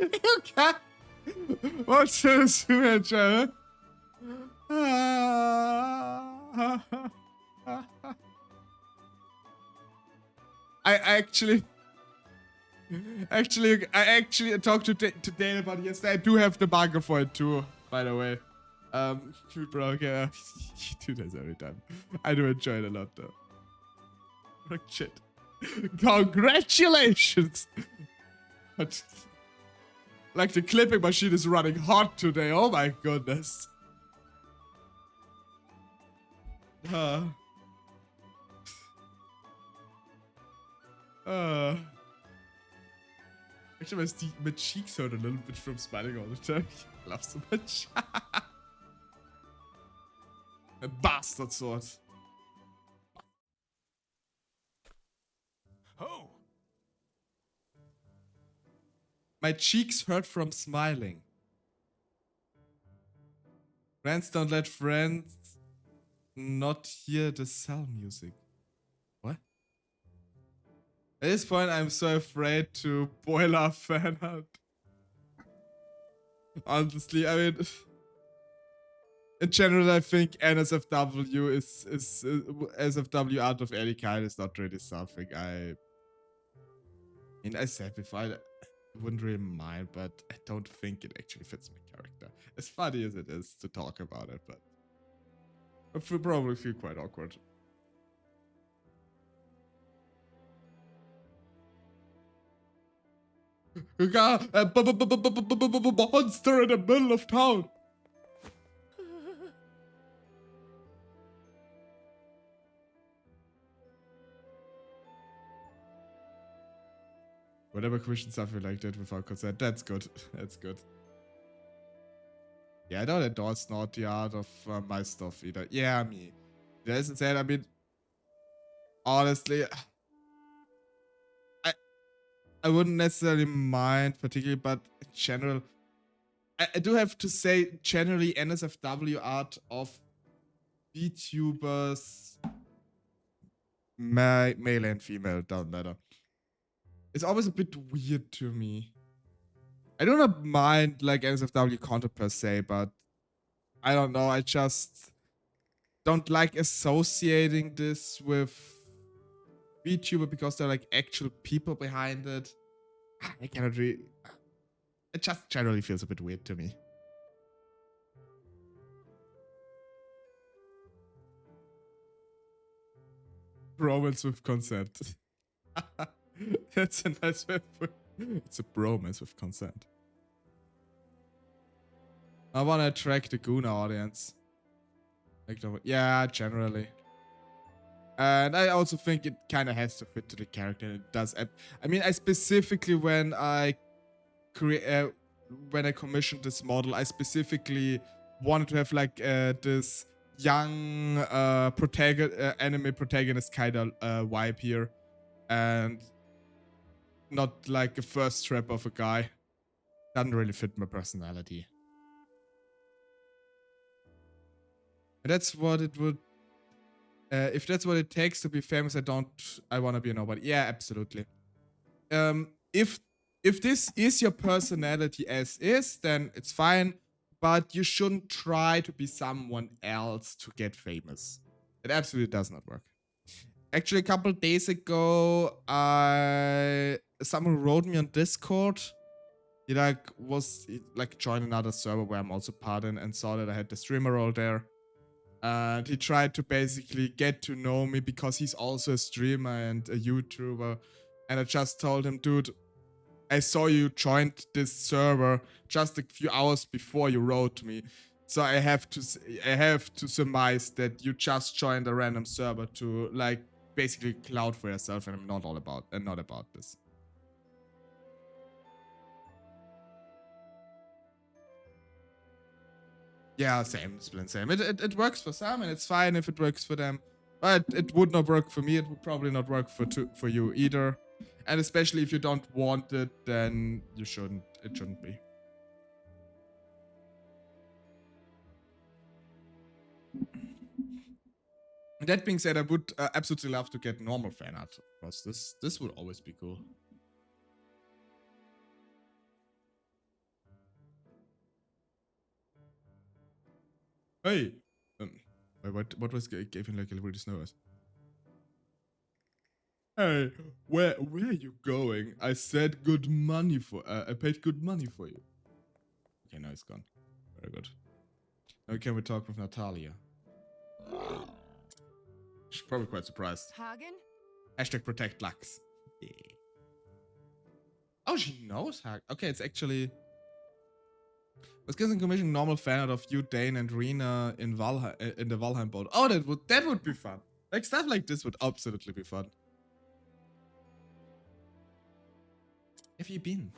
You can't. What's this signature? I actually talked to Dane about it yesterday. I do have the manga for it too, by the way. Bro, okay, you do this every time. I do enjoy it a lot though. Oh, shit. Congratulations! But, like the clipping machine is running hot today. Oh my goodness. Actually, my cheeks hurt a little bit from smiling all the time. I laugh so much. A bastard sword. Oh, My cheeks hurt from smiling. Friends don't let friends not hear the cell music. What? At this point, I'm so afraid to boil our fan art. Honestly, I mean, in general, I think NSFW is SFW art of any kind is not really something I mean, I said before, I wouldn't really mind, but I don't think it actually fits my character. As funny as it is to talk about it, but I probably feel quite awkward. You got a monster in the middle of town. Whatever question something like that without consent. That's good. That's good. Yeah, I don't endorse naughty art of my stuff either. Yeah, me. That isn't said. I mean, honestly, I wouldn't necessarily mind particularly, but in general, I do have to say, generally, NSFW art of VTubers, male and female, doesn't matter. It's always a bit weird to me. I do not mind like NSFW content per se, but I don't know. I just don't like associating this with VTuber because they're like actual people behind it. I cannot really. It just generally feels a bit weird to me. Bromance with consent. That's a nice way for it's a bromance with consent. I want to attract the Guna audience. Like, yeah, generally. And I also think it kind of has to fit to the character. It does. I mean, I specifically when I commissioned this model, I specifically wanted to have like this young anime protagonist kind of vibe here, and not like a first trap of a guy. Doesn't really fit my personality. And that's what it would. If that's what it takes to be famous, I want to be a nobody. Yeah, absolutely. If this is your personality as is, then it's fine. But you shouldn't try to be someone else to get famous. It absolutely does not work. Actually, a couple days ago, someone wrote me on Discord. He joined another server where I'm also part in, and saw that I had the streamer role there. And he tried to basically get to know me because he's also a streamer and a YouTuber. And I just told him, dude, I saw you joined this server just a few hours before you wrote me. So I have to surmise that you just joined a random server to like basically cloud for yourself, and I'm not about this. Yeah, same, Splint, same. It works for some, and it's fine if it works for them. But it would not work for me. It would probably not work for you either. And especially if you don't want it, then you shouldn't. It shouldn't be. That being said, I would absolutely love to get normal fan art, because this would always be cool. Hey, what was giving like a really noise? Hey, where are you going? I said good money for. I paid good money for you. Okay, now it's gone. Very good. Now can we talk with Natalia? She's probably quite surprised. Hagen? Hashtag protect Lux. Yeah. Oh, she knows Hagen. Okay, it's actually. Was getting commissioned normal fan art of you, Dane, and Rena in the Valheim boat. Oh, that would be fun. Like stuff like this would absolutely be fun. Have you been?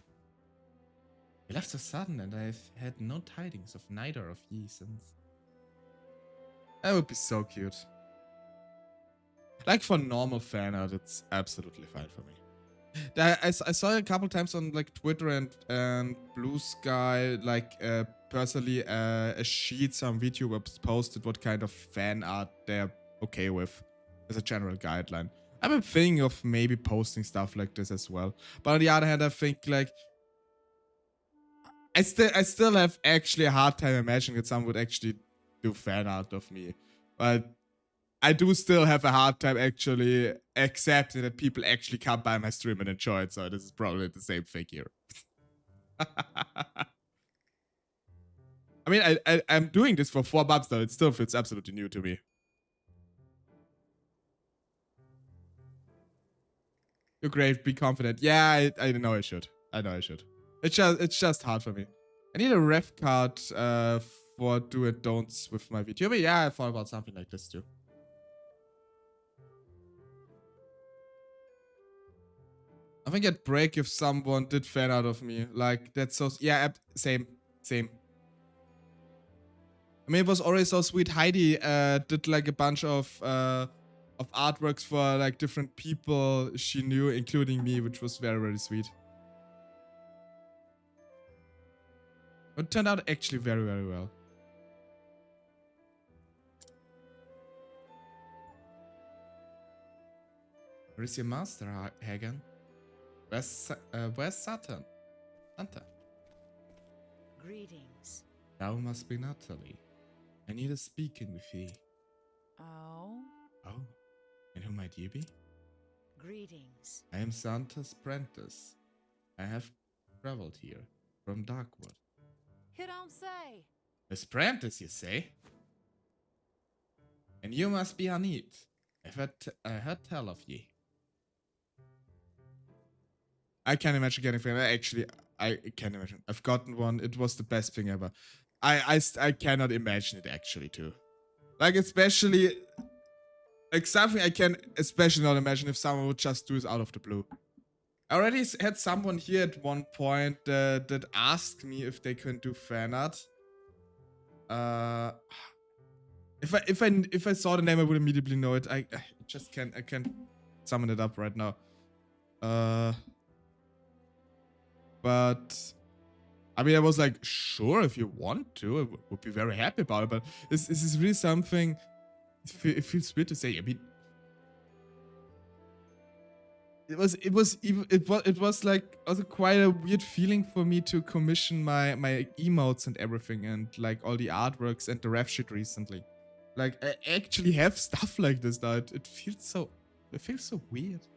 You left so sudden, and I've had no tidings of neither of ye since. That would be so cute. Like for normal fan art, it's absolutely fine for me. I saw it a couple times on like Twitter and Blue Sky, like personally a sheet some VTubers posted what kind of fan art they're okay with as a general guideline. I've been thinking of maybe posting stuff like this as well. But on the other hand, I think like I still have actually a hard time imagining that someone would actually do fan art of me. But I do still have a hard time actually accepting that people actually come by my stream and enjoy it, so this is probably the same thing here. I mean, I'm doing this for 4 months though, it still feels absolutely new to me. You're great, be confident. Yeah, I know I should. I know I should. It's just hard for me. I need a ref card for do and don'ts with my VTuber. But yeah, I thought about something like this too. I think I'd break if someone did fan out of me. Like, that's so... Yeah, same. I mean, it was already so sweet. Heidi did, like, a bunch of artworks for, like, different people she knew, including me, which was very, very sweet. It turned out actually very, very well. Where is your master, Hagen? Where's Saturn? Santa. Greetings. Thou must be Natalie. I need a speaking with thee. Oh? Oh, and who might you be? Greetings. I am Santa's apprentice. I have traveled here from Darkwood. You don't say. Apprentice, you say? And you must be Hanit. I heard tell of ye. I can't imagine getting famous. Actually, I can't imagine. I've gotten one. It was the best thing ever. I cannot imagine it actually too. Like especially, like something I can especially not imagine if someone would just do this out of the blue. I already had someone here at one point that asked me if they can do fan art. If I saw the name, I would immediately know it. I just can't. I can't summon it up right now. But I mean, I was like, sure, if you want to, I would be very happy about it. But this is really something. It feels weird to say. I mean, it was like also quite a weird feeling for me to commission my emotes and everything and like all the artworks and the ref sheet recently. Like I actually have stuff like this now. It feels so weird.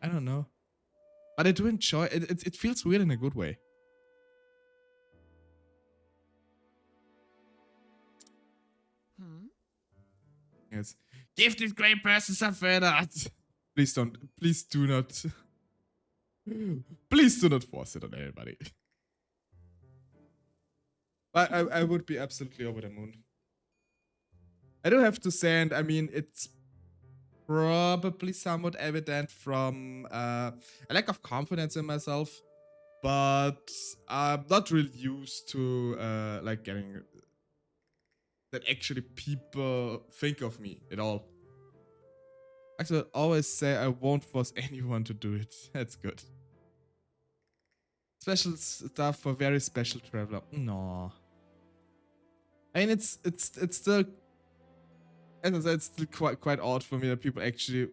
I don't know. But I do enjoy it. It feels weird in a good way. Yes. Give this great person some fan art. Please don't. Please do not. Please do not force it on anybody. But I would be absolutely over the moon. I do have to say, and I mean, it's probably somewhat evident from a lack of confidence in myself, but I'm not really used to like getting that actually people think of me at all. Actually, I always say I won't force anyone to do it. That's good. Special stuff for very special traveler. No. I mean, it's still, as I said, it's still quite odd for me that people actually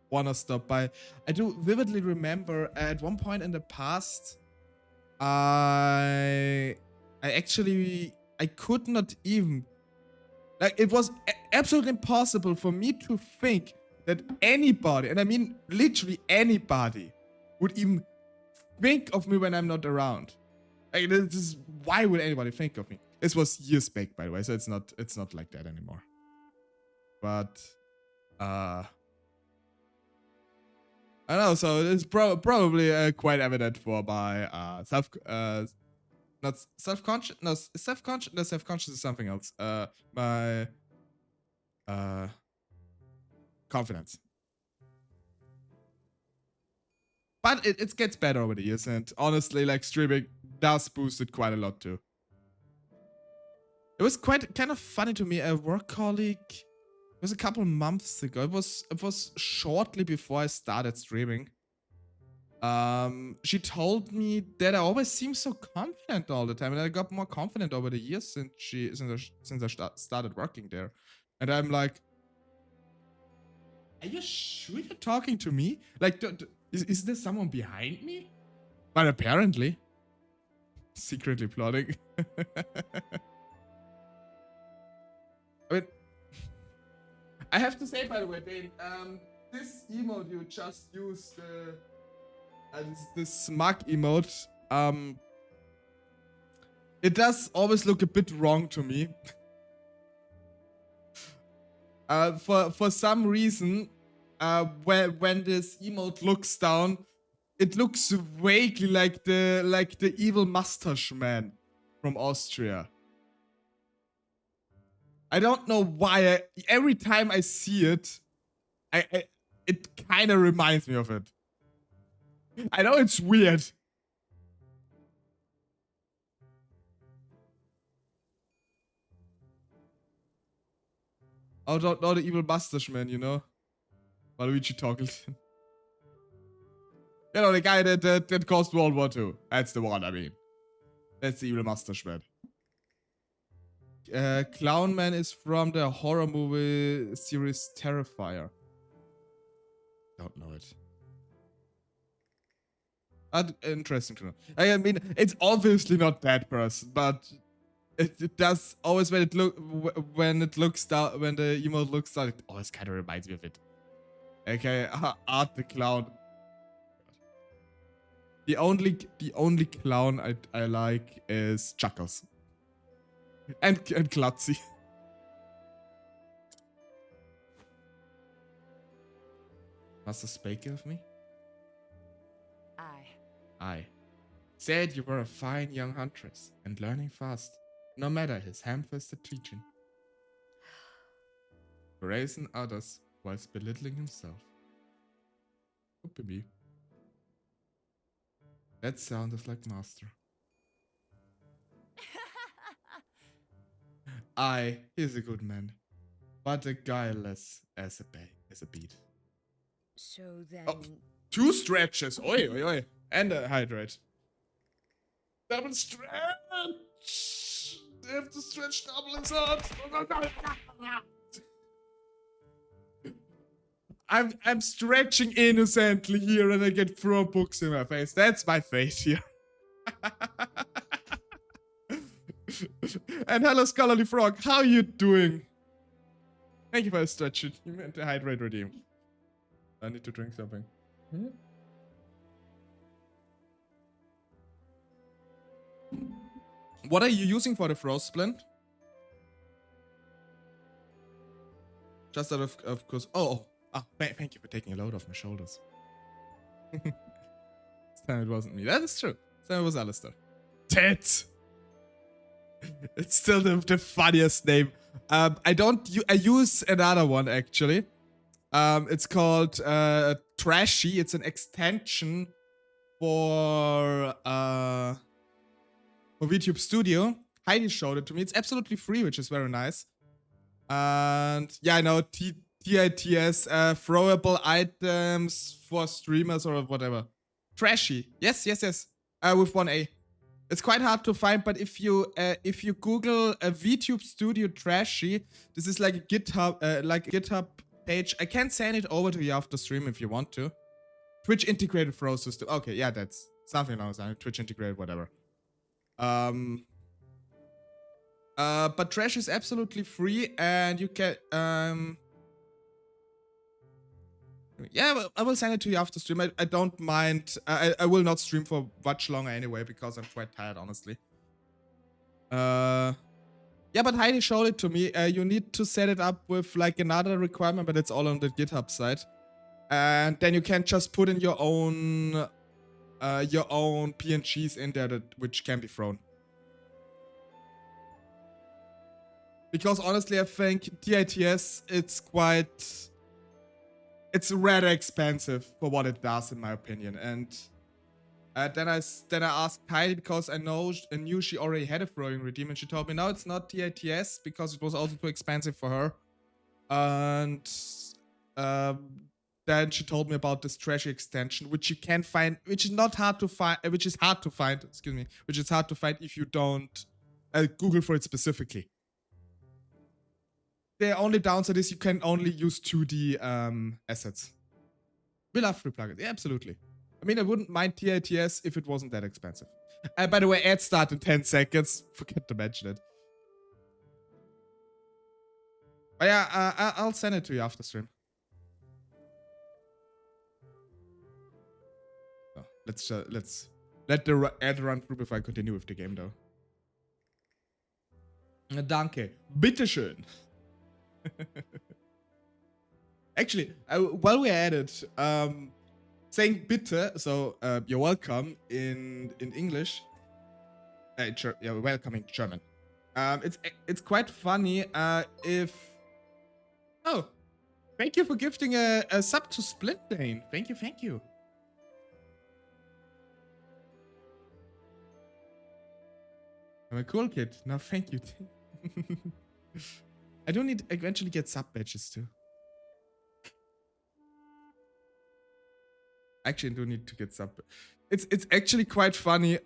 wanna stop by. I do vividly remember at one point in the past, I could not even, like, it was absolutely impossible for me to think that anybody, and I mean literally anybody, would even think of me when I'm not around. Like, this is, why would anybody think of me? This was years back, by the way, so it's not like that anymore. But I don't know, so it's probably quite evident for my self-conscious is something else. My confidence. But it gets better over the years, and honestly, like, streaming does boost it quite a lot too. It was kind of funny to me. A work colleague, it was a couple months ago. It was shortly before I started streaming. She told me that I always seem so confident all the time, and I got more confident over the years since I started working there. And I'm like, are you sure you're talking to me? Like, is there someone behind me? But apparently, secretly plotting. I mean, I have to say, by the way, Dane, this emote you just used, this smug emote, it does always look a bit wrong to me. For some reason, when this emote looks down, it looks vaguely like the evil mustache man from Austria. I don't know why. Every time I see it, it kind of reminds me of it. I know it's weird. Oh, not the evil mustache man, you know? Waluigi Toggleton. You know, the guy that caused World War II. That's the one, I mean. That's the evil mustache man. Clown Man is from the horror movie series Terrifier. Don't know it. Interesting to know. I mean, it's obviously not that person, but it does always when it looks down, when the emote looks down, it always kind of reminds me of it. Okay, Art the Clown. The only clown I like is Chuckles and Klutzy. Master Spake of me? I said you were a fine young huntress and learning fast, no matter his ham-fisted teaching. Praising others whilst belittling himself. Could be me. That sounded like Master. He's a good man, but a guileless as a beat. So then... Oh, 2 stretches! Oi, oi, oi. And a hydrate. Double stretch! They have to stretch double as hard. I'm stretching innocently here and I get thrown books in my face. That's my fate here. And hello, Scholarly Frog. How are you doing? Thank you for stretching. You meant to hydrate redeem. I need to drink something. What are you using for the frost splint? Just out of course. Thank you for taking a load off my shoulders. This time it wasn't me. That is true. This time it was Alistair. Ted! It's still the funniest name. I use another one actually. It's called Trashy. It's an extension for VTube Studio. Heidi showed it to me. It's absolutely free, which is very nice. And yeah, I know TITS, throwable items for streamers or whatever. Trashy. Yes. With 1A. It's quite hard to find, but if you Google a VTube Studio Trashy, this is like a GitHub page. I can send it over to you after stream if you want to. Twitch integrated throw system. Okay, yeah, that's something along those lines. Twitch integrated, whatever. But Trash is absolutely free, and you can yeah, I will send it to you after stream. I don't mind. I will not stream for much longer anyway because I'm quite tired, honestly. Yeah, but Heidi showed it to me. You need to set it up with like another requirement, but it's all on the GitHub side. And then you can just put in your own PNGs in there which can be thrown. Because honestly, I think TITS it's rather expensive for what it does, in my opinion. And then I asked Heidi because I knew she already had a throwing redeem, and she told me no, it's not TITS because it was also too expensive for her. And then she told me about this Trashy extension, which you can find, which is hard to find if you don't Google for it specifically. The only downside is you can only use 2D assets. We love free plugins. Yeah, absolutely. I mean, I wouldn't mind TITS if it wasn't that expensive. By the way, ads start in 10 seconds. Forget to mention it. But yeah, I'll send it to you after stream. Oh, let's let the ad run through before I continue with the game, though. Danke. Bitteschön. Actually, while we're at it, saying bitte, so you're welcome in English. Yeah, welcome in German. It's quite funny if. Oh, thank you for gifting a sub to Splintbane. Thank you. I'm a cool kid. No, thank you. I don't need to eventually get sub badges too. Actually, I do need to get sub. It's actually quite funny.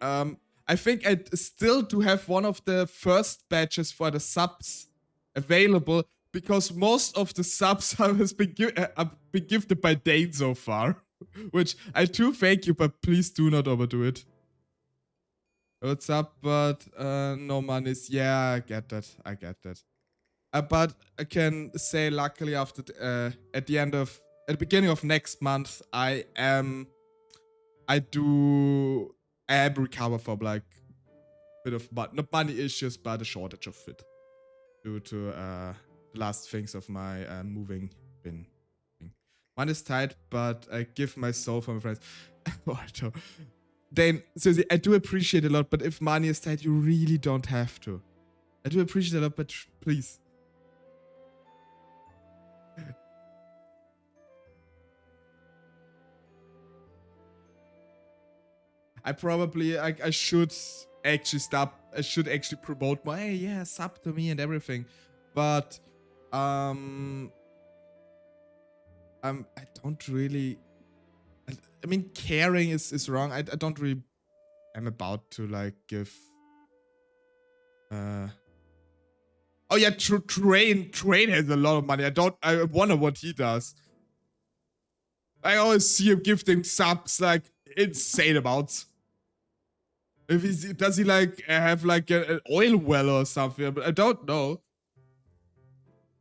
I think I still do have one of the first batches for the subs available because most of the subs have been gifted by Dane so far. Which I do thank you, but please do not overdo it. What's up, but no monies. Yeah, I get that. I get that. But I can say, luckily, after at the beginning of next month, I am recover from like a bit of not money issues, but a shortage of it due to the last things of my moving bin. One is tight, but I give my soul for my friends. Dane, seriously, I do appreciate a lot, but if money is tight, you really don't have to. I do appreciate a lot, but please. I should actually stop. I should actually promote my, hey, yeah, sub to me and everything. But, I don't really, I mean, caring is wrong. I don't really, I'm about to like give, oh yeah, Train has a lot of money. I wonder what he does. I always see him gifting subs like insane amounts. Does he like have like an oil well or something? But I don't know.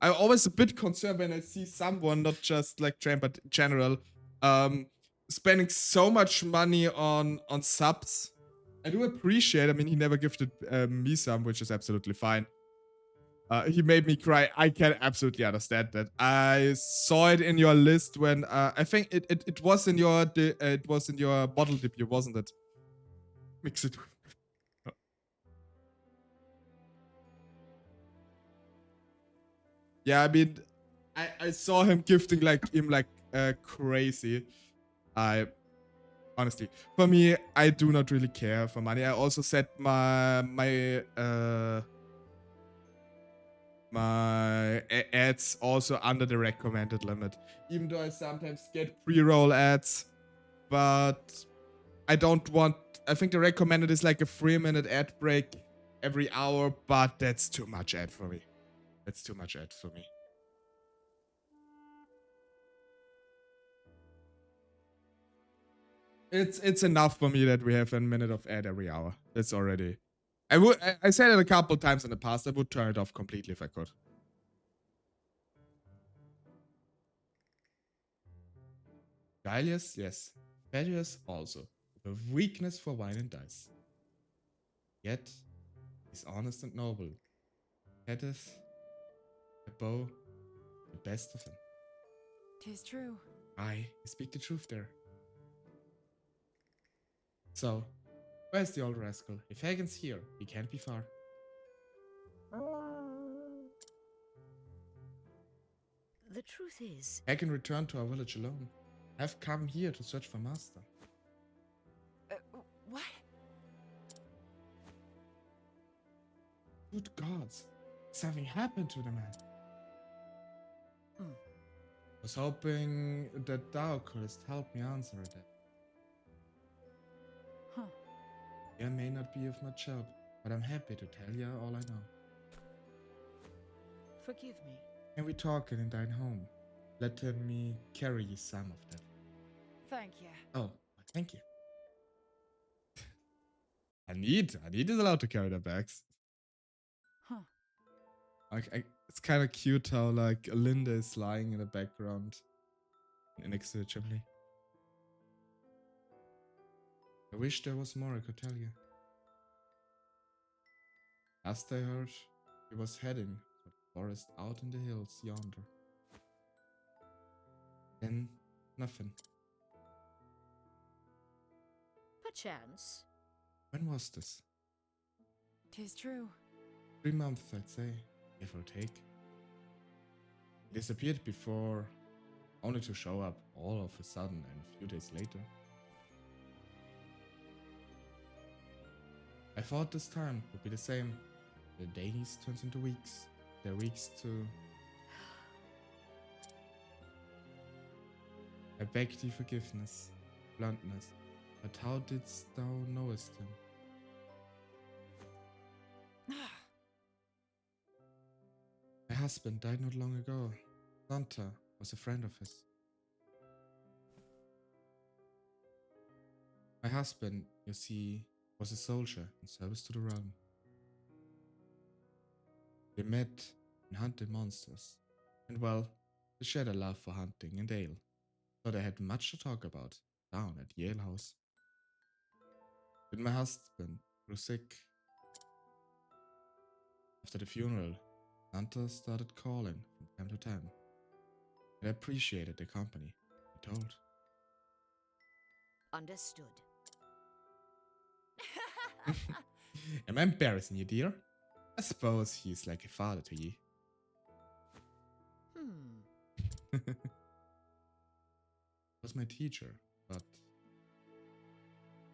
I'm always a bit concerned when I see someone, not just like Train, but in general, spending so much money on subs. I do appreciate. I mean, he never gifted me some, which is absolutely fine. He made me cry. I can absolutely understand that. I saw it in your list when I think it was in your bottle debut, wasn't it? Mix it. Yeah, I mean, I saw him gifting him crazy. I honestly, for me, I do not really care for money. I also set my ads also under the recommended limit. Even though I sometimes get pre-roll ads, but I don't want. I think the recommended is like a 3-minute ad break every hour, but that's too much ad for me. That's too much ad for me. It's enough for me that we have a minute of ad every hour. That's already. I said it a couple times in the past. I would turn it off completely if I could. Dahlias, yes. Thaddeus also. With a weakness for wine and dice. Yet, he's honest and noble. Thaddeus, a bow, the best of him. 'Tis true. I speak the truth there. So, where's the old rascal? If Hagen's here, he can't be far. The truth is, Hagen returned to our village alone. I've come here to search for Master. What? Good gods, something happened to the man. Was hoping that thou couldst help me answer that. Huh. You may not be of much help, but I'm happy to tell you all I know. forgive me. Can we talk in thine home? Let me carry you some of that. Thank you. Oh, thank you. Anid is allowed to carry their bags. Huh. It's kind of cute how like Linda is lying in the background next to the chimney. I wish there was more I could tell you. Last I heard, he was heading for the forest out in the hills yonder. Then, nothing. Perchance. When was this? 'Tis true. 3 months, I'd say, give or take. He disappeared before, only to show up all of a sudden and a few days later. I thought this time would be the same. The days turns into weeks, the weeks to... I beg thee forgiveness, bluntness, but how didst thou knowest him? husband died not long ago. Santa was a friend of his. My husband, you see, was a soldier in service to the realm. They met and hunted monsters, and well, they shared a love for hunting and ale, so they had much to talk about down at the alehouse. When my husband grew sick, after the funeral, Santa started calling from time to time. I appreciated the company, he told. Understood. Am I embarrassing you, dear? I suppose he's like a father to you. Was my teacher, but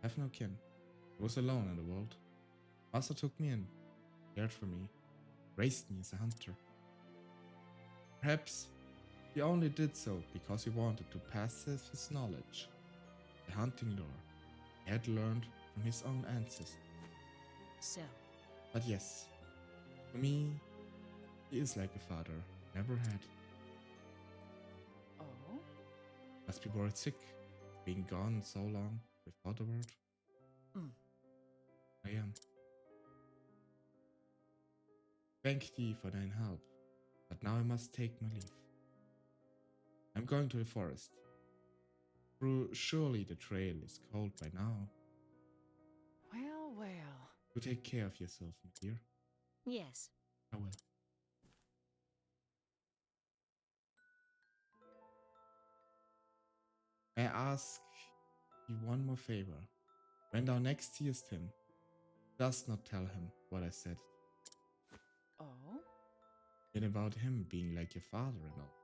I have no kin. I was alone in the world. Master took me in, cared for me, raised me as a hunter. Perhaps he only did so because he wanted to pass his knowledge, the hunting lore he had learned from his own ancestors. So, But yes, for me, he is like a father I never had. Oh? Must be worried sick, being gone so long without a word. Mm. I am. Thank thee for thine help, but now I must take my leave. I'm going to the forest. Surely the trail is cold by now. Well, well. You take care of yourself, my dear. yes. I will. I ask you one more favor. When thou next seest him, dost not tell him what I said. Oh? And about him being like your father and all.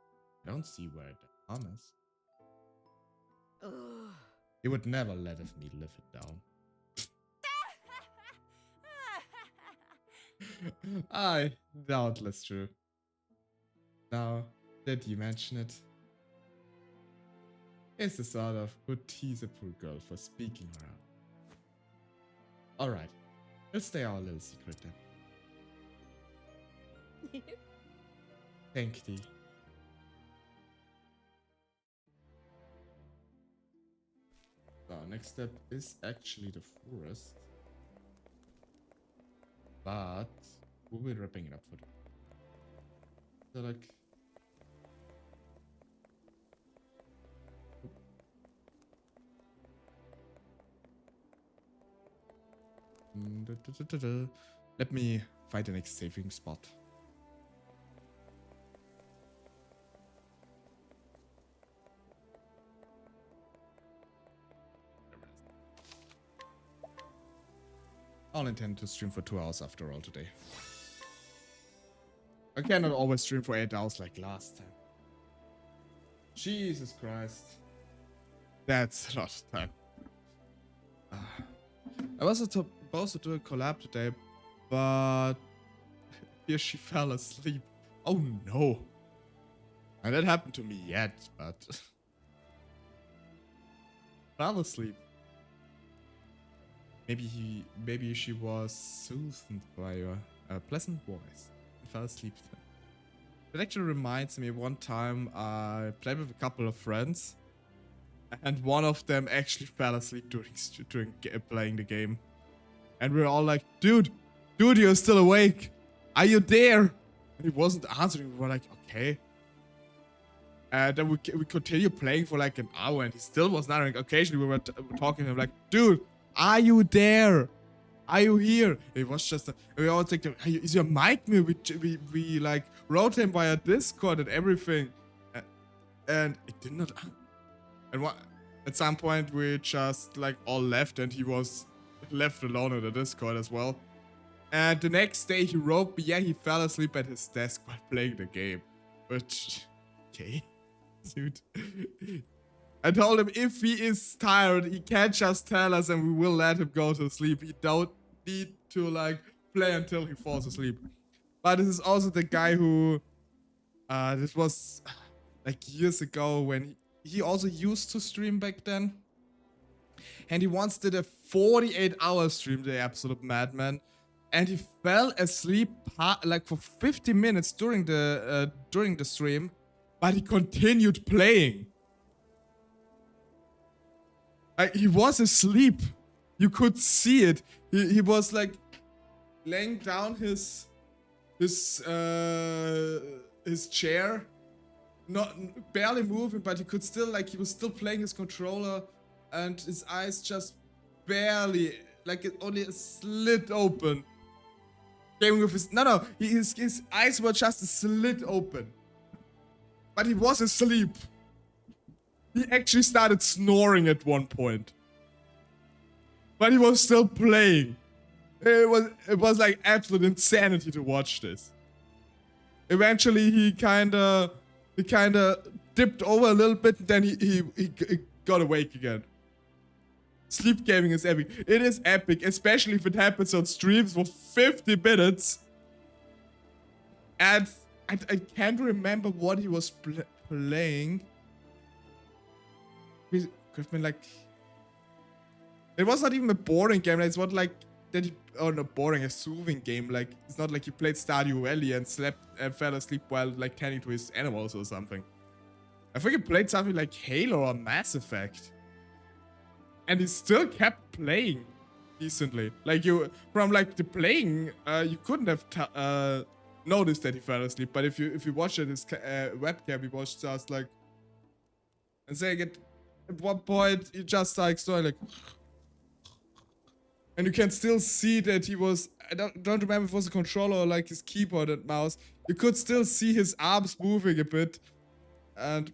I don't see where the harm is. Ugh. He would never let me live it down. I doubtless true. Now that you mention it, it's the sort of who tease a poor girl for speaking her out. Alright, let's stay our little secret then. Thank thee. So next step is actually the forest. But we'll be wrapping it up for them. So like let me find the next saving spot. I'll intend to stream for 2 hours after all today. I cannot always stream for 8 hours like last time. Jesus Christ. That's a lot of time. I was supposed to do a collab today, but here she fell asleep. Oh no. And that happened to me yet, but fell asleep. Maybe she was soothed by your pleasant voice and fell asleep then. It actually reminds me one time I played with a couple of friends and one of them actually fell asleep during playing the game. And we were all like, dude, you're still awake. Are you there? And he wasn't answering. We were like, okay. And then we continued playing for like an hour and he still was not answering. Occasionally we were talking to him like, dude, are you there? Are you here? It was just we all think, is your mic mute? We like wrote him via Discord and everything, and it did not. And at some point we just like all left, and he was left alone in the Discord as well. And the next day he wrote me, yeah, he fell asleep at his desk while playing the game. Which, okay, dude. I told him if he is tired, he can't just tell us and we will let him go to sleep. He don't need to like play until he falls asleep. But this is also the guy who, this was like years ago when he also used to stream back then. And he once did a 48-hour stream, the absolute madman. and he fell asleep like for 50 minutes during the stream, but he continued playing. He was asleep. You could see it. He was like laying down his chair, not barely moving, but he could still he was still playing his controller, and his eyes just barely, like it only slit open. Gaming with his eyes were just slit open, but he was asleep. He actually started snoring at one point, but he was still playing. It was like absolute insanity to watch this. Eventually, he kinda dipped over a little bit, and then he got awake again. Sleep gaming is epic. It is epic, especially if it happens on streams for 50 minutes. And I can't remember what he was playing. It could have been like... It was not even a boring game. It's what like... not boring, a soothing game. Like, it's not like he played Stardew Valley and slept and fell asleep while like tending to his animals or something. I think he played something like Halo or Mass Effect. And he still kept playing decently. Like from like the playing, you couldn't have noticed that he fell asleep. But if you watch it, his webcam, he was just like, and saying it at one point, he just like started like, and you can still see that he was. I don't remember if it was a controller or like his keyboard and mouse. You could still see his arms moving a bit, and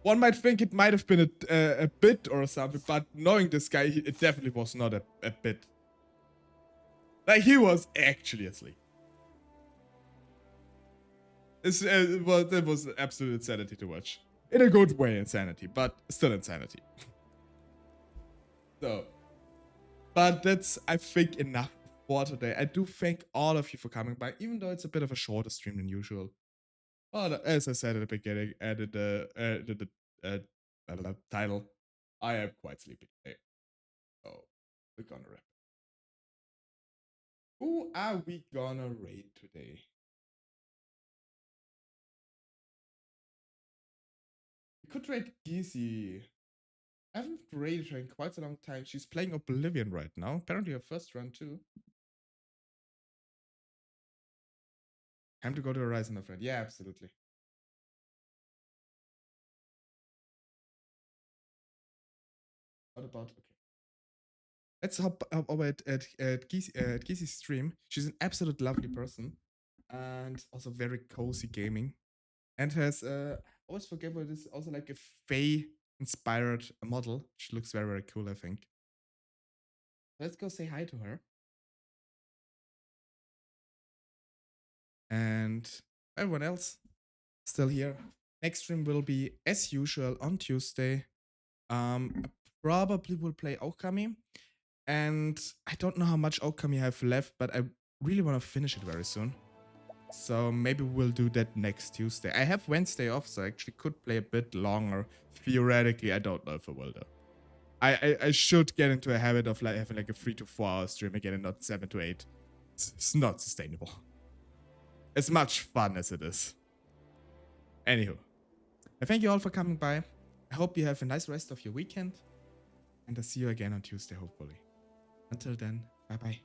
one might think it might have been a bit or something, but knowing this guy, it definitely was not a bit. Like, he was actually asleep. It was absolute insanity to watch. In a good way, insanity, but still insanity. So, but that's, I think, enough for today. I do thank all of you for coming by, even though it's a bit of a shorter stream than usual. Oh, as I said at the beginning, added the title, I am quite sleepy today. So, we're gonna wrap. Who are we gonna raid today? We could raid Gizi. I haven't raided her in quite a long time. She's playing Oblivion right now. Apparently her first run too. Time to go to Horizon, my friend. Yeah, absolutely. What about... Okay. Let's hop over at Gizi's stream. She's an absolute lovely person. And also very cozy gaming. And has... I always forget what it is. Also like a Fae-inspired model. She looks very, very cool, I think. Let's go say hi to her. And everyone else still here. Next stream will be, as usual, on Tuesday. I probably will play Okami. And I don't know how much Okami I have left, but I really want to finish it very soon. So maybe we'll do that next Tuesday. I have Wednesday off, so I actually could play a bit longer. Theoretically, I don't know if I will though. I should get into a habit of like having like a 3 to 4 hour stream again and not 7 to 8. It's not sustainable. As much fun as it is. Anywho, I thank you all for coming by. I hope you have a nice rest of your weekend. And I'll see you again on Tuesday, hopefully. Until then, bye-bye.